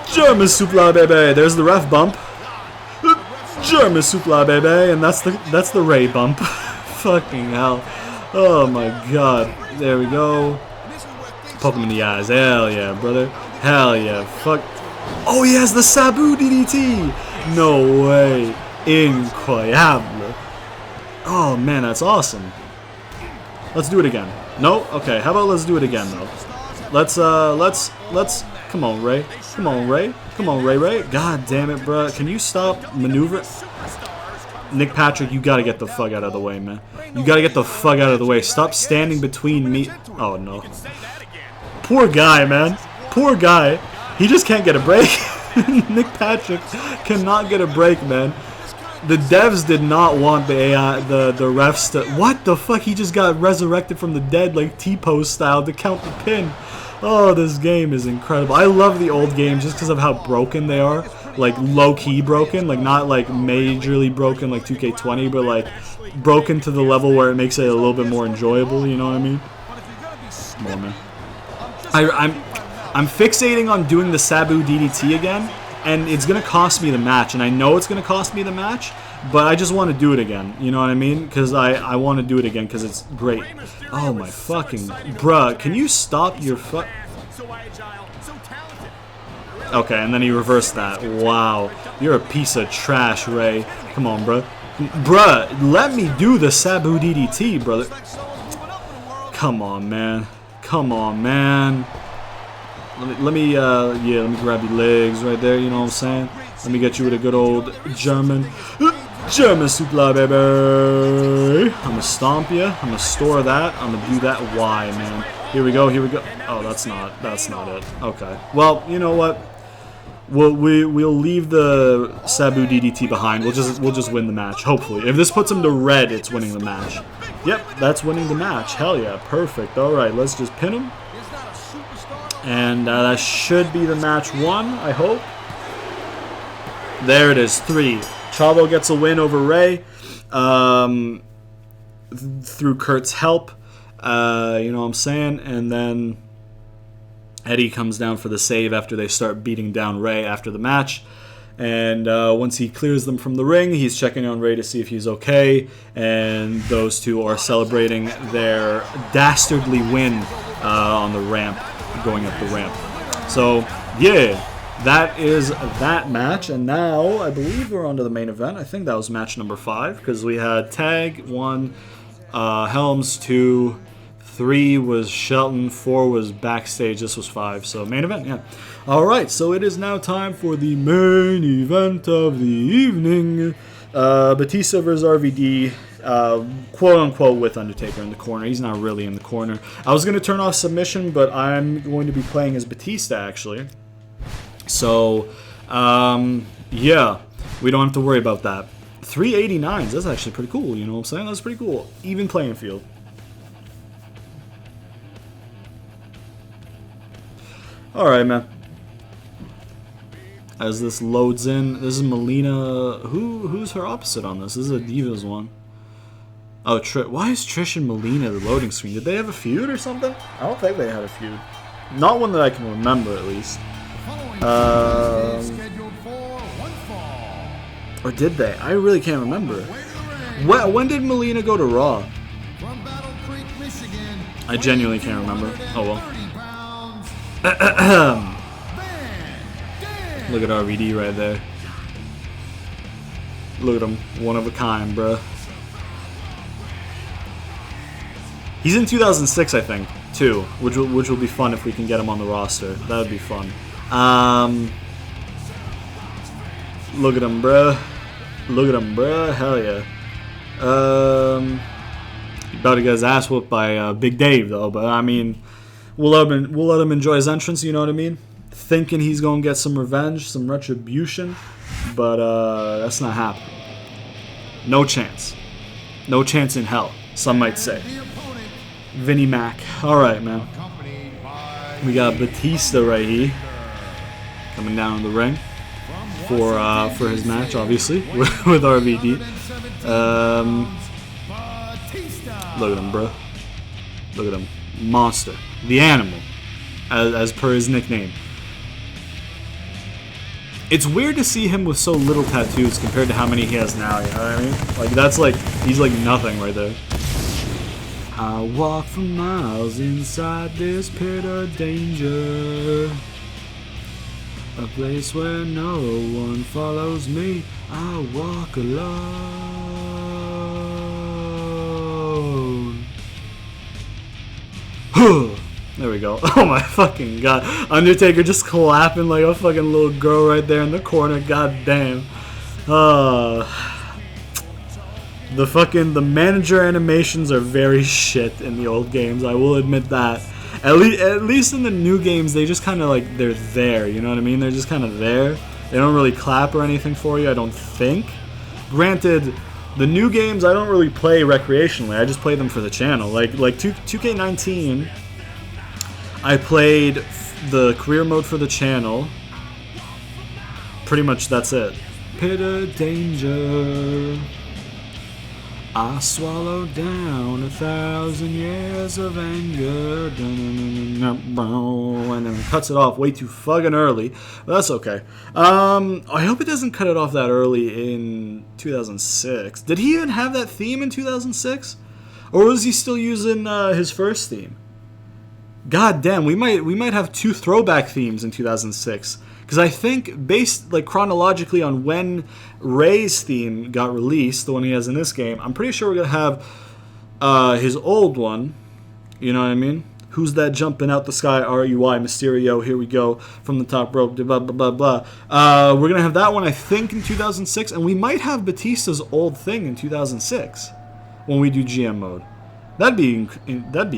German supla, baby. There's the ref bump. German supla, baby, and that's the Ray bump. Fucking hell. Oh my god. There we go. Poke him in the eyes. Hell yeah, brother. Hell yeah. Fuck. Oh, he has the Sabu DDT. No way. Incroyable. Oh man, that's awesome. Let's do it again. No? Okay, how about let's do it again, though. Let's, come on, Ray. Come on, Ray. Come on, Ray. God damn it, bro. Can you stop maneuvering? Nick Patrick, you gotta get the fuck out of the way, man. You gotta get the fuck out of the way. Stop standing between me. Oh, no. Poor guy, man. Poor guy. He just can't get a break. Nick Patrick cannot get a break, man. The devs did not want the AI, the refs to... What the fuck? He just got resurrected from the dead, like T-pose style, to count the pin. Oh, this game is incredible. I love the old games just because of how broken they are. Like, low-key broken. Like, not, like, majorly broken like 2K20, but, like, broken to the level where it makes it a little bit more enjoyable, you know what I mean? Come on, man. I'm fixating on doing the Sabu DDT again. And it's going to cost me the match, and I know it's going to cost me the match, but I just want to do it again, you know what I mean? Because I want to do it again because it's great. Oh my fucking... Bruh, can you stop your fuck... Okay, and then he reversed that. Wow. You're a piece of trash, Ray. Come on, bruh. Bruh, let me do the Sabu DDT, brother. Come on, man. Come on, man. Let me grab your legs right there, you know what I'm saying? Let me get you with a good old German supla, baby. I'm gonna stomp you. I'm gonna store that. I'm gonna do that. Why, man? Here we go. Here we go. Oh, that's not it. Okay. Well, you know what? We'll leave the Sabu DDT behind. We'll just win the match. Hopefully, if this puts him to red, it's winning the match. Yep, that's winning the match. Hell yeah, perfect. All right, let's just pin him. And that should be the match 1, I hope. There it is, 3. Chavo gets a win over Ray through Kurt's help. You know what I'm saying? And then Eddie comes down for the save after they start beating down Ray after the match. And once he clears them from the ring, he's checking on Ray to see if he's okay. And those two are celebrating their dastardly win on the ramp. Going up the ramp. So, yeah, that is that match. And now, I believe we're on to the main event. I think that was match number 5, because we had tag 1, Helms 2, 3 was Shelton, 4 was Backstage. This was 5, so main event, yeah. Alright, so it is now time for the main event of the evening. Batista versus RVD. Quote-unquote with Undertaker in the corner. He's not really in the corner. I was going to turn off submission, but I'm going to be playing as Batista, actually. So, yeah, we don't have to worry about that. 389s, that's actually pretty cool, you know what I'm saying? That's pretty cool. Even playing field. Alright, man. As this loads in, this is Melina. Who's her opposite on this? This is a Divas one. Oh, why is Trish and Melina the loading screen? Did they have a feud or something? I don't think they had a feud. Not one that I can remember, at least. Or did they? I really can't remember. When did Melina go to Raw? I genuinely can't remember. Oh well. Look at RVD right there. Look at him. One of a kind, bruh. He's in 2006, I think, too, which will be fun if we can get him on the roster. That would be fun. Look at him, bruh. Look at him, bruh. Hell yeah. About to get his ass whooped by Big Dave, though. But I mean, we'll let him enjoy his entrance. You know what I mean? Thinking he's gonna get some revenge, some retribution, but that's not happening. No chance. No chance in hell. Some might say. Vinnie Mac. All right, man. We got Batista right here, coming down in the ring for his match, obviously with RVD. Look at him, bro. Look at him, monster, the animal, as per his nickname. It's weird to see him with so little tattoos compared to how many he has now, you know what I mean? Like, that's like, he's like nothing right there. I walk for miles inside this pit of danger, a place where no one follows me. I walk alone. There we go. Oh my fucking god. Undertaker just clapping like a fucking little girl right there in the corner. God damn. The manager animations are very shit in the old games. I will admit that. At least in the new games, they just kind of like, they're there. You know what I mean? They're just kind of there. They don't really clap or anything for you, I don't think. Granted, the new games I don't really play recreationally. I just play them for the channel. Like 2K19, I played the career mode for the channel. Pretty much that's it. Pit of danger. I swallowed down 1,000 years of anger. And then it cuts it off way too fucking early. But that's okay. I hope it doesn't cut it off that early in 2006. Did he even have that theme in 2006? Or was he still using his first theme? God damn, we might have two throwback themes in 2006. Because I think, based like chronologically on when Ray's theme got released, the one he has in this game, I'm pretty sure we're going to have his old one. You know what I mean? Who's that jumping out the sky? RUI, Mysterio, here we go, from the top rope, blah, blah, blah, blah. We're going to have that one, I think, in 2006. And we might have Batista's old thing in 2006 when we do GM mode. That'd be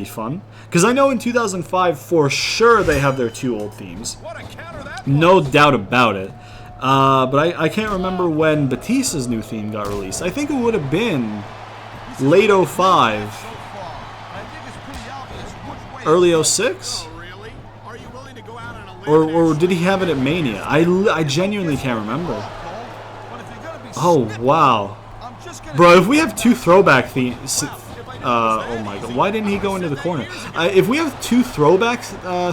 fun. Because I know in 2005, for sure, they have their two old themes. No doubt about it. But I can't remember when Batista's new theme got released. I think it would have been late 05. Early 06? Or did he have it at Mania? I genuinely can't remember. Oh, wow. Bro, if we have two throwback themes... oh my god, why didn't he go into the corner? If we have two throwback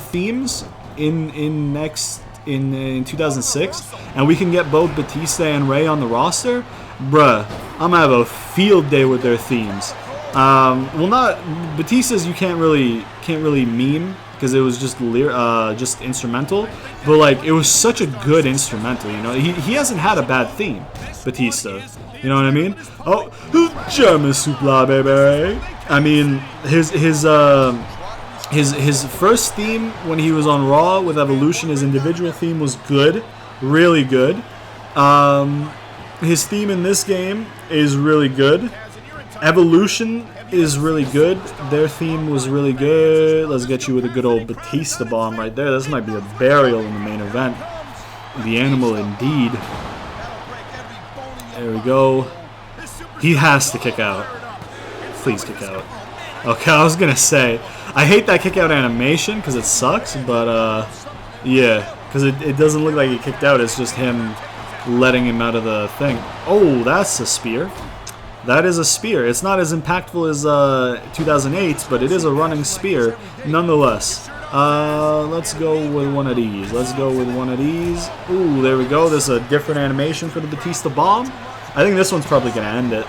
themes in 2006, and we can get both Batista and Ray on the roster, bruh, I'm gonna have a field day with their themes. Well, not Batista's. You can't really meme because it was just instrumental, but like it was such a good instrumental. You know, he hasn't had a bad theme, Batista. You know what I mean? Oh, German Supla, baby. I mean, his first theme when he was on Raw with Evolution, his individual theme was good, really good. His theme in this game is really good. Evolution is really good. Their theme was really good. Let's get you with a good old Batista bomb right there. This might be a burial in the main event. The animal indeed. There we go. He has to kick out. Please kick out. Okay, I was gonna say, I hate that kick out animation because it sucks, but Yeah, because it doesn't look like he kicked out. It's just him letting him out of the thing. Oh, that's a spear. That is a spear. It's not as impactful as 2008, but it is a running spear nonetheless. Let's go with one of these. Let's go with one of these. Ooh, there we go. There's a different animation for the Batista bomb. I think this one's probably gonna end it.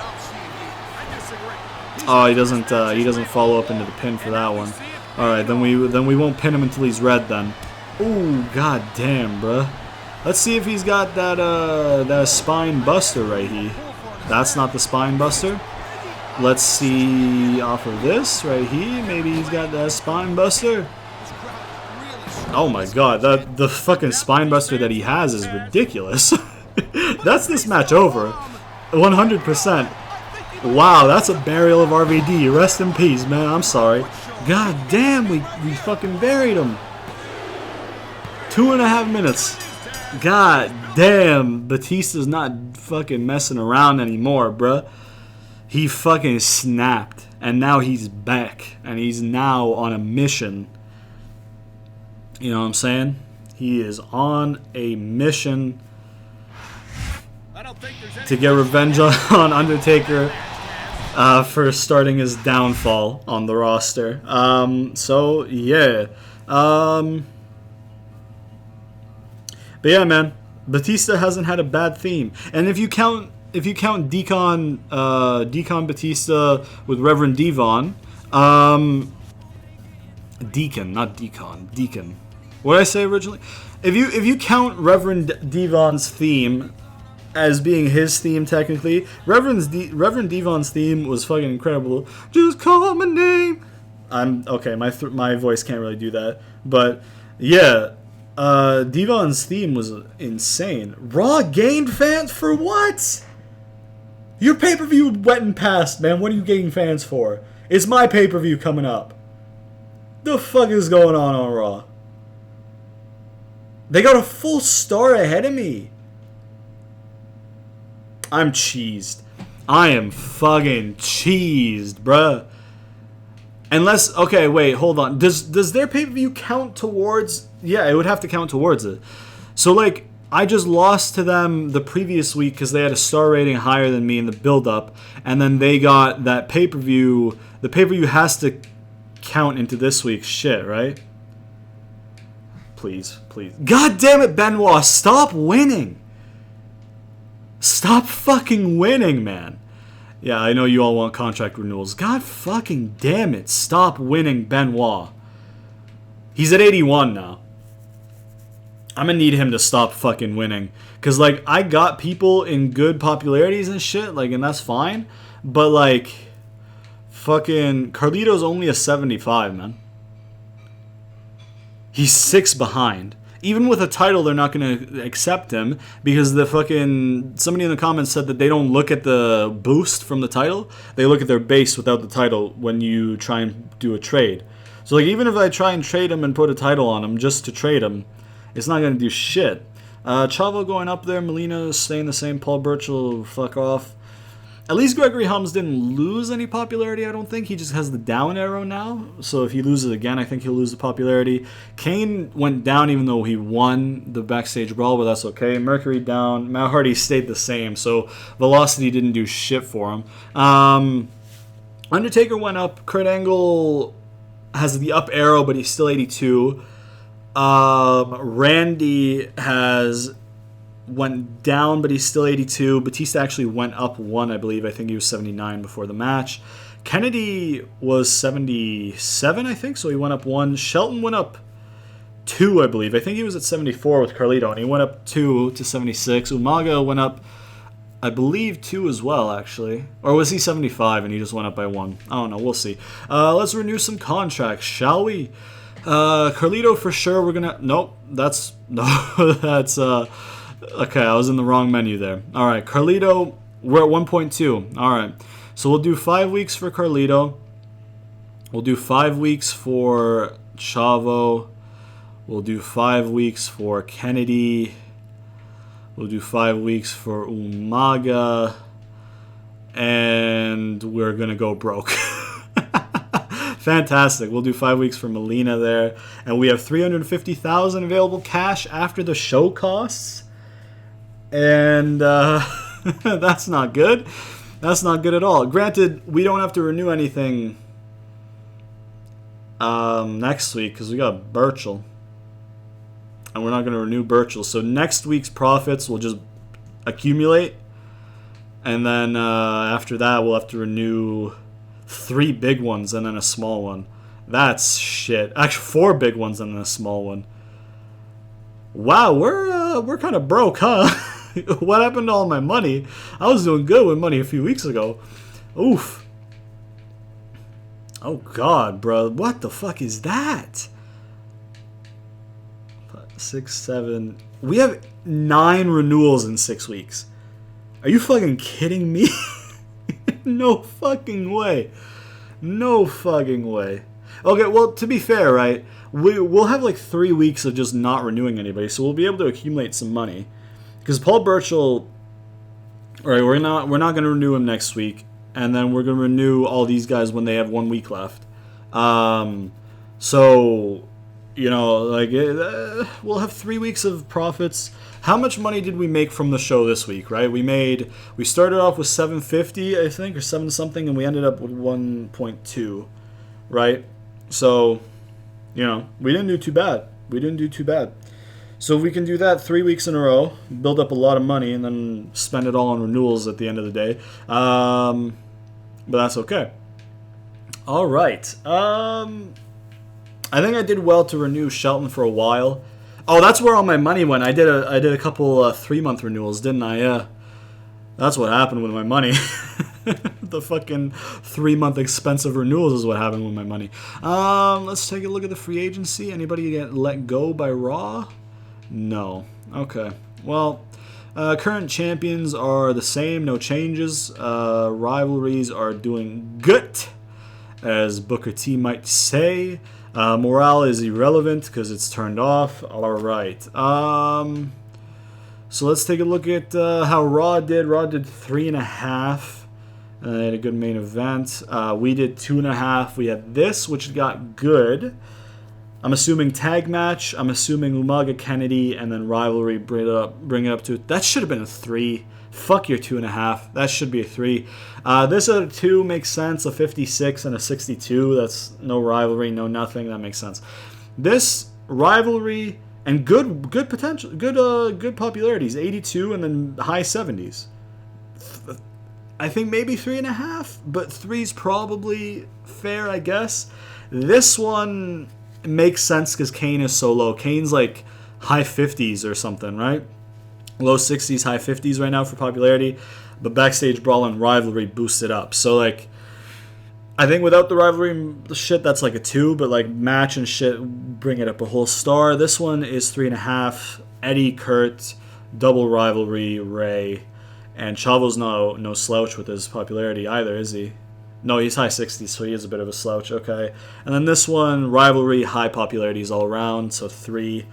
Oh, he doesn't follow up into the pin for that one. All right, then we won't pin him until he's red then. Ooh, god damn, bruh. Let's see if he's got that spine buster right here. That's not the spine buster. Let's see off of this right here. Maybe he's got that spine buster. Oh my god, the fucking spine buster that he has is ridiculous. That's this match over. 100%. Wow, that's a burial of RVD. Rest in peace, man. I'm sorry. God damn, we fucking buried him. 2.5 minutes. God damn, Batista's not fucking messing around anymore, bruh. He fucking snapped, and now he's back, and he's now on a mission. You know what I'm saying? He is on a mission to get revenge on Undertaker for starting his downfall on the roster. So, yeah. But yeah, man, Batista hasn't had a bad theme, and if you count Deacon Batista with Reverend Devon, Deacon, not Deacon, Deacon. What did I say originally? If you count Reverend Devon's theme as being his theme technically, Reverend Devon's theme was fucking incredible. Just call my name. I'm okay. My voice can't really do that, but yeah. Devon's theme was insane. Raw gained fans for what? Your pay-per-view went and passed, man. What are you gaining fans for? It's my pay-per-view coming up. The fuck is going on Raw? They got a full star ahead of me. I'm cheesed. I am fucking cheesed, bruh. Unless, okay, wait, hold on. Does their pay-per-view count towards... Yeah, it would have to count towards it. So, like, I just lost to them the previous week because they had a star rating higher than me in the build-up. And then they got that pay-per-view. The pay-per-view has to count into this week's shit, right? Please, please. God damn it, Benoit. Stop winning. Stop fucking winning, man. Yeah, I know you all want contract renewals. God fucking damn it. Stop winning, Benoit. He's at 81 now. I'm gonna need him to stop fucking winning. Because, like, I got people in good popularities and shit, like, and that's fine. But, like, fucking Carlito's only a 75, man. He's 6 behind. Even with a title, they're not gonna accept him because the fucking... Somebody in the comments said that they don't look at the boost from the title. They look at their base without the title when you try and do a trade. So, like, even if I try and trade him and put a title on him just to trade him, it's not going to do shit. Chavo going up there. Melina staying the same. Paul Burchill, fuck off. At least Gregory Helms didn't lose any popularity, I don't think. He just has the down arrow now. So if he loses again, I think he'll lose the popularity. Kane went down even though he won the Backstage Brawl, but that's okay. Mercury down. Matt Hardy stayed the same. So Velocity didn't do shit for him. Undertaker went up. Kurt Angle has the up arrow, but he's still 82. Randy went down, but he's still 82. Batista actually went up 1, I believe. I think he was 79 before the match. Kennedy was 77, I think, so he went up 1. Shelton went up 2, I believe. I think he was at 74 with Carlito, and he went up 2 to 76. Umaga went up, I believe, 2 as well, actually. Or was he 75 and he just went up by 1? I don't know, we'll see. Let's renew some contracts, shall we? Carlito for sure. We're gonna... Nope. That's... No, that's... Okay, I was in the wrong menu there. Alright, Carlito, we're at 1.2. Alright, so we'll do 5 weeks for Carlito. We'll do 5 weeks for Chavo. We'll do 5 weeks for Kennedy. We'll do 5 weeks for Umaga. And we're gonna go broke. Fantastic. We'll do 5 weeks for Melina there. And we have $350,000 available cash after the show costs. And that's not good. That's not good at all. Granted, we don't have to renew anything next week because we got Burchill. And we're not going to renew Burchill. So next week's profits will just accumulate. And then after that, we'll have to renew 3 big ones and then a small one. That's shit. Actually, 4 big ones and then a small one. Wow, we're kind of broke, huh? What happened to all my money? I was doing good with money a few weeks ago. Oof. Oh, God, bro. What the fuck is that? 6, 7. We have 9 renewals in 6 weeks. Are you fucking kidding me? No fucking way. No fucking way. Okay, well, to be fair, right? We'll have like 3 weeks of just not renewing anybody, so we'll be able to accumulate some money. Because Paul Burchill, right? We're not going to renew him next week, and then we're going to renew all these guys when they have 1 week left. So, you know, like we'll have 3 weeks of profits. How much money did we make from the show this week, right? We started off with 750, I think, or 7 something, and we ended up with 1.2, right? So, you know, we didn't do too bad. So if we can do that 3 weeks in a row, build up a lot of money, and then spend it all on renewals at the end of the day. But that's okay. All right. I think I did well to renew Shelton for a while. Oh, that's where all my money went. I did a couple 3-month renewals, didn't I? Yeah. That's what happened with my money. The fucking 3-month expensive renewals is what happened with my money. Let's take a look at the free agency. Anybody get let go by Raw? No. Okay. Well, current champions are the same, no changes. Rivalries are doing good, as Booker T might say. Morale is irrelevant because it's turned off. All right. So let's take a look at how Raw did. Raw did 3.5. They had a good main event. We did 2.5. We had this, which got good. I'm assuming tag match. I'm assuming Umaga, Kennedy, and then Rivalry bring it up to... That should have been a 3. Fuck your 2.5. That should be a 3. This at a 2 makes sense. A 56 and a 62. That's no Rivalry, no nothing. That makes sense. This Rivalry and good potential, good popularities. 82 and then high 70s. I think maybe 3.5, but 3's probably fair, I guess. This one makes sense because Kane is so low. Kane's like high 50s or something, right? Low 60s, high 50s right now for popularity. But Backstage, Brawl, and Rivalry boost it up. So, like, I think without the Rivalry shit, that's like a 2. But, like, match and shit, bring it up a whole star. This one is 3.5. Eddie, Kurt, double Rivalry, Ray. And Chavo's no slouch with his popularity either, is he? No, he's high 60s, so he is a bit of a slouch. Okay. And then this one, Rivalry, high popularities all around, so 3.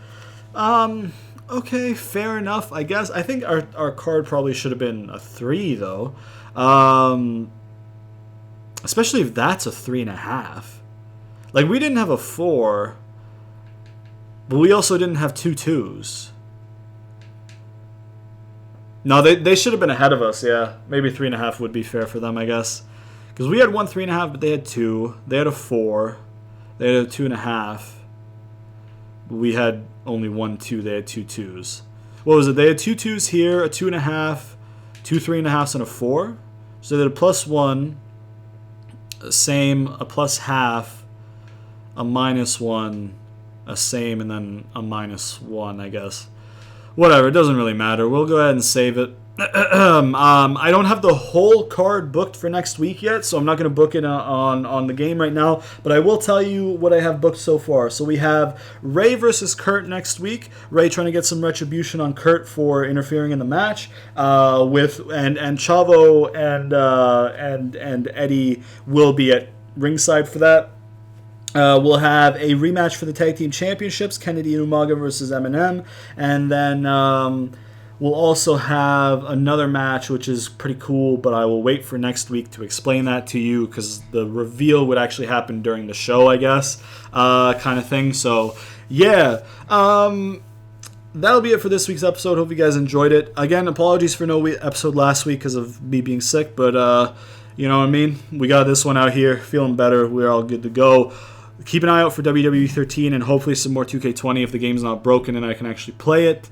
Okay, fair enough, I guess. I think our card probably should have been a 3, though. Especially if that's a 3.5. Like, we didn't have a 4, but we also didn't have 2 2s. No, they should have been ahead of us, yeah. Maybe 3.5 would be fair for them, I guess. Because we had 1 3.5, but they had 2. They had a 4. They had a 2.5. We had only 1 2. They had 2 2s. What was it? They had 2 2s here, a 2.5, 2 3.5s, and a 4. So they had a +1, same, a +0.5, a -1, a same, and then a -1, I guess. Whatever, it doesn't really matter. We'll go ahead and save it. I don't have the whole card booked for next week yet, so I'm not going to book it on the game right now, but I will tell you what I have booked so far. So we have Ray versus Kurt next week. Ray trying to get some retribution on Kurt for interfering in the match, and Chavo and Eddie will be at ringside for that. We'll have a rematch for the Tag Team Championships, Kennedy and Umaga versus Eminem, and then We'll also have another match, which is pretty cool, but I will wait for next week to explain that to you because the reveal would actually happen during the show, I guess, kind of thing. So, yeah. That'll be it for this week's episode. Hope you guys enjoyed it. Again, apologies for no episode last week because of me being sick, but you know what I mean? We got this one out here. Feeling better. We're all good to go. Keep an eye out for WWE 13 and hopefully some more 2K20 if the game's not broken and I can actually play it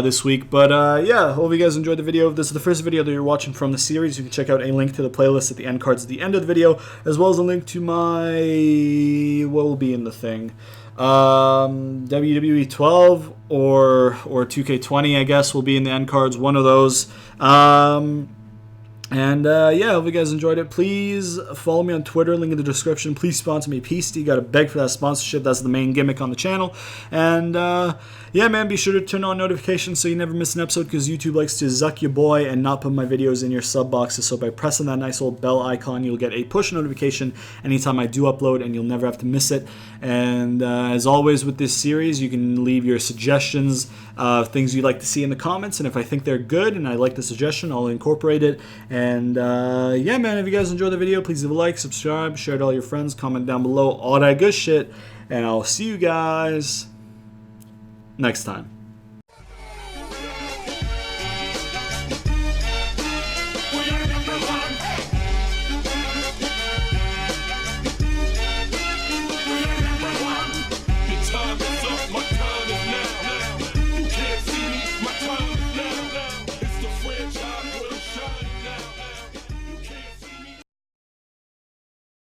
this week. But yeah, hope you guys enjoyed the video. If this is the first video that you're watching from the series, you can check out a link to the playlist at the end cards at the end of the video, as well as a link to my... what will be in the thing? WWE 12 or 2K20, I guess, will be in the end cards. One of those. And yeah, hope you guys enjoyed it. Please follow me on Twitter, link in the description. Please sponsor me, Peasty. Got to beg for that sponsorship. That's the main gimmick on the channel. And yeah, man, be sure to turn on notifications so you never miss an episode because YouTube likes to zuck your boy and not put my videos in your sub boxes. So by pressing that nice old bell icon, you'll get a push notification anytime I do upload and you'll never have to miss it. And as always with this series, you can leave your suggestions, things you'd like to see in the comments. And if I think they're good and I like the suggestion, I'll incorporate it. And yeah, man, if you guys enjoyed the video, please leave a like, subscribe, share it to all your friends, comment down below, all that good shit. And I'll see you guys next time.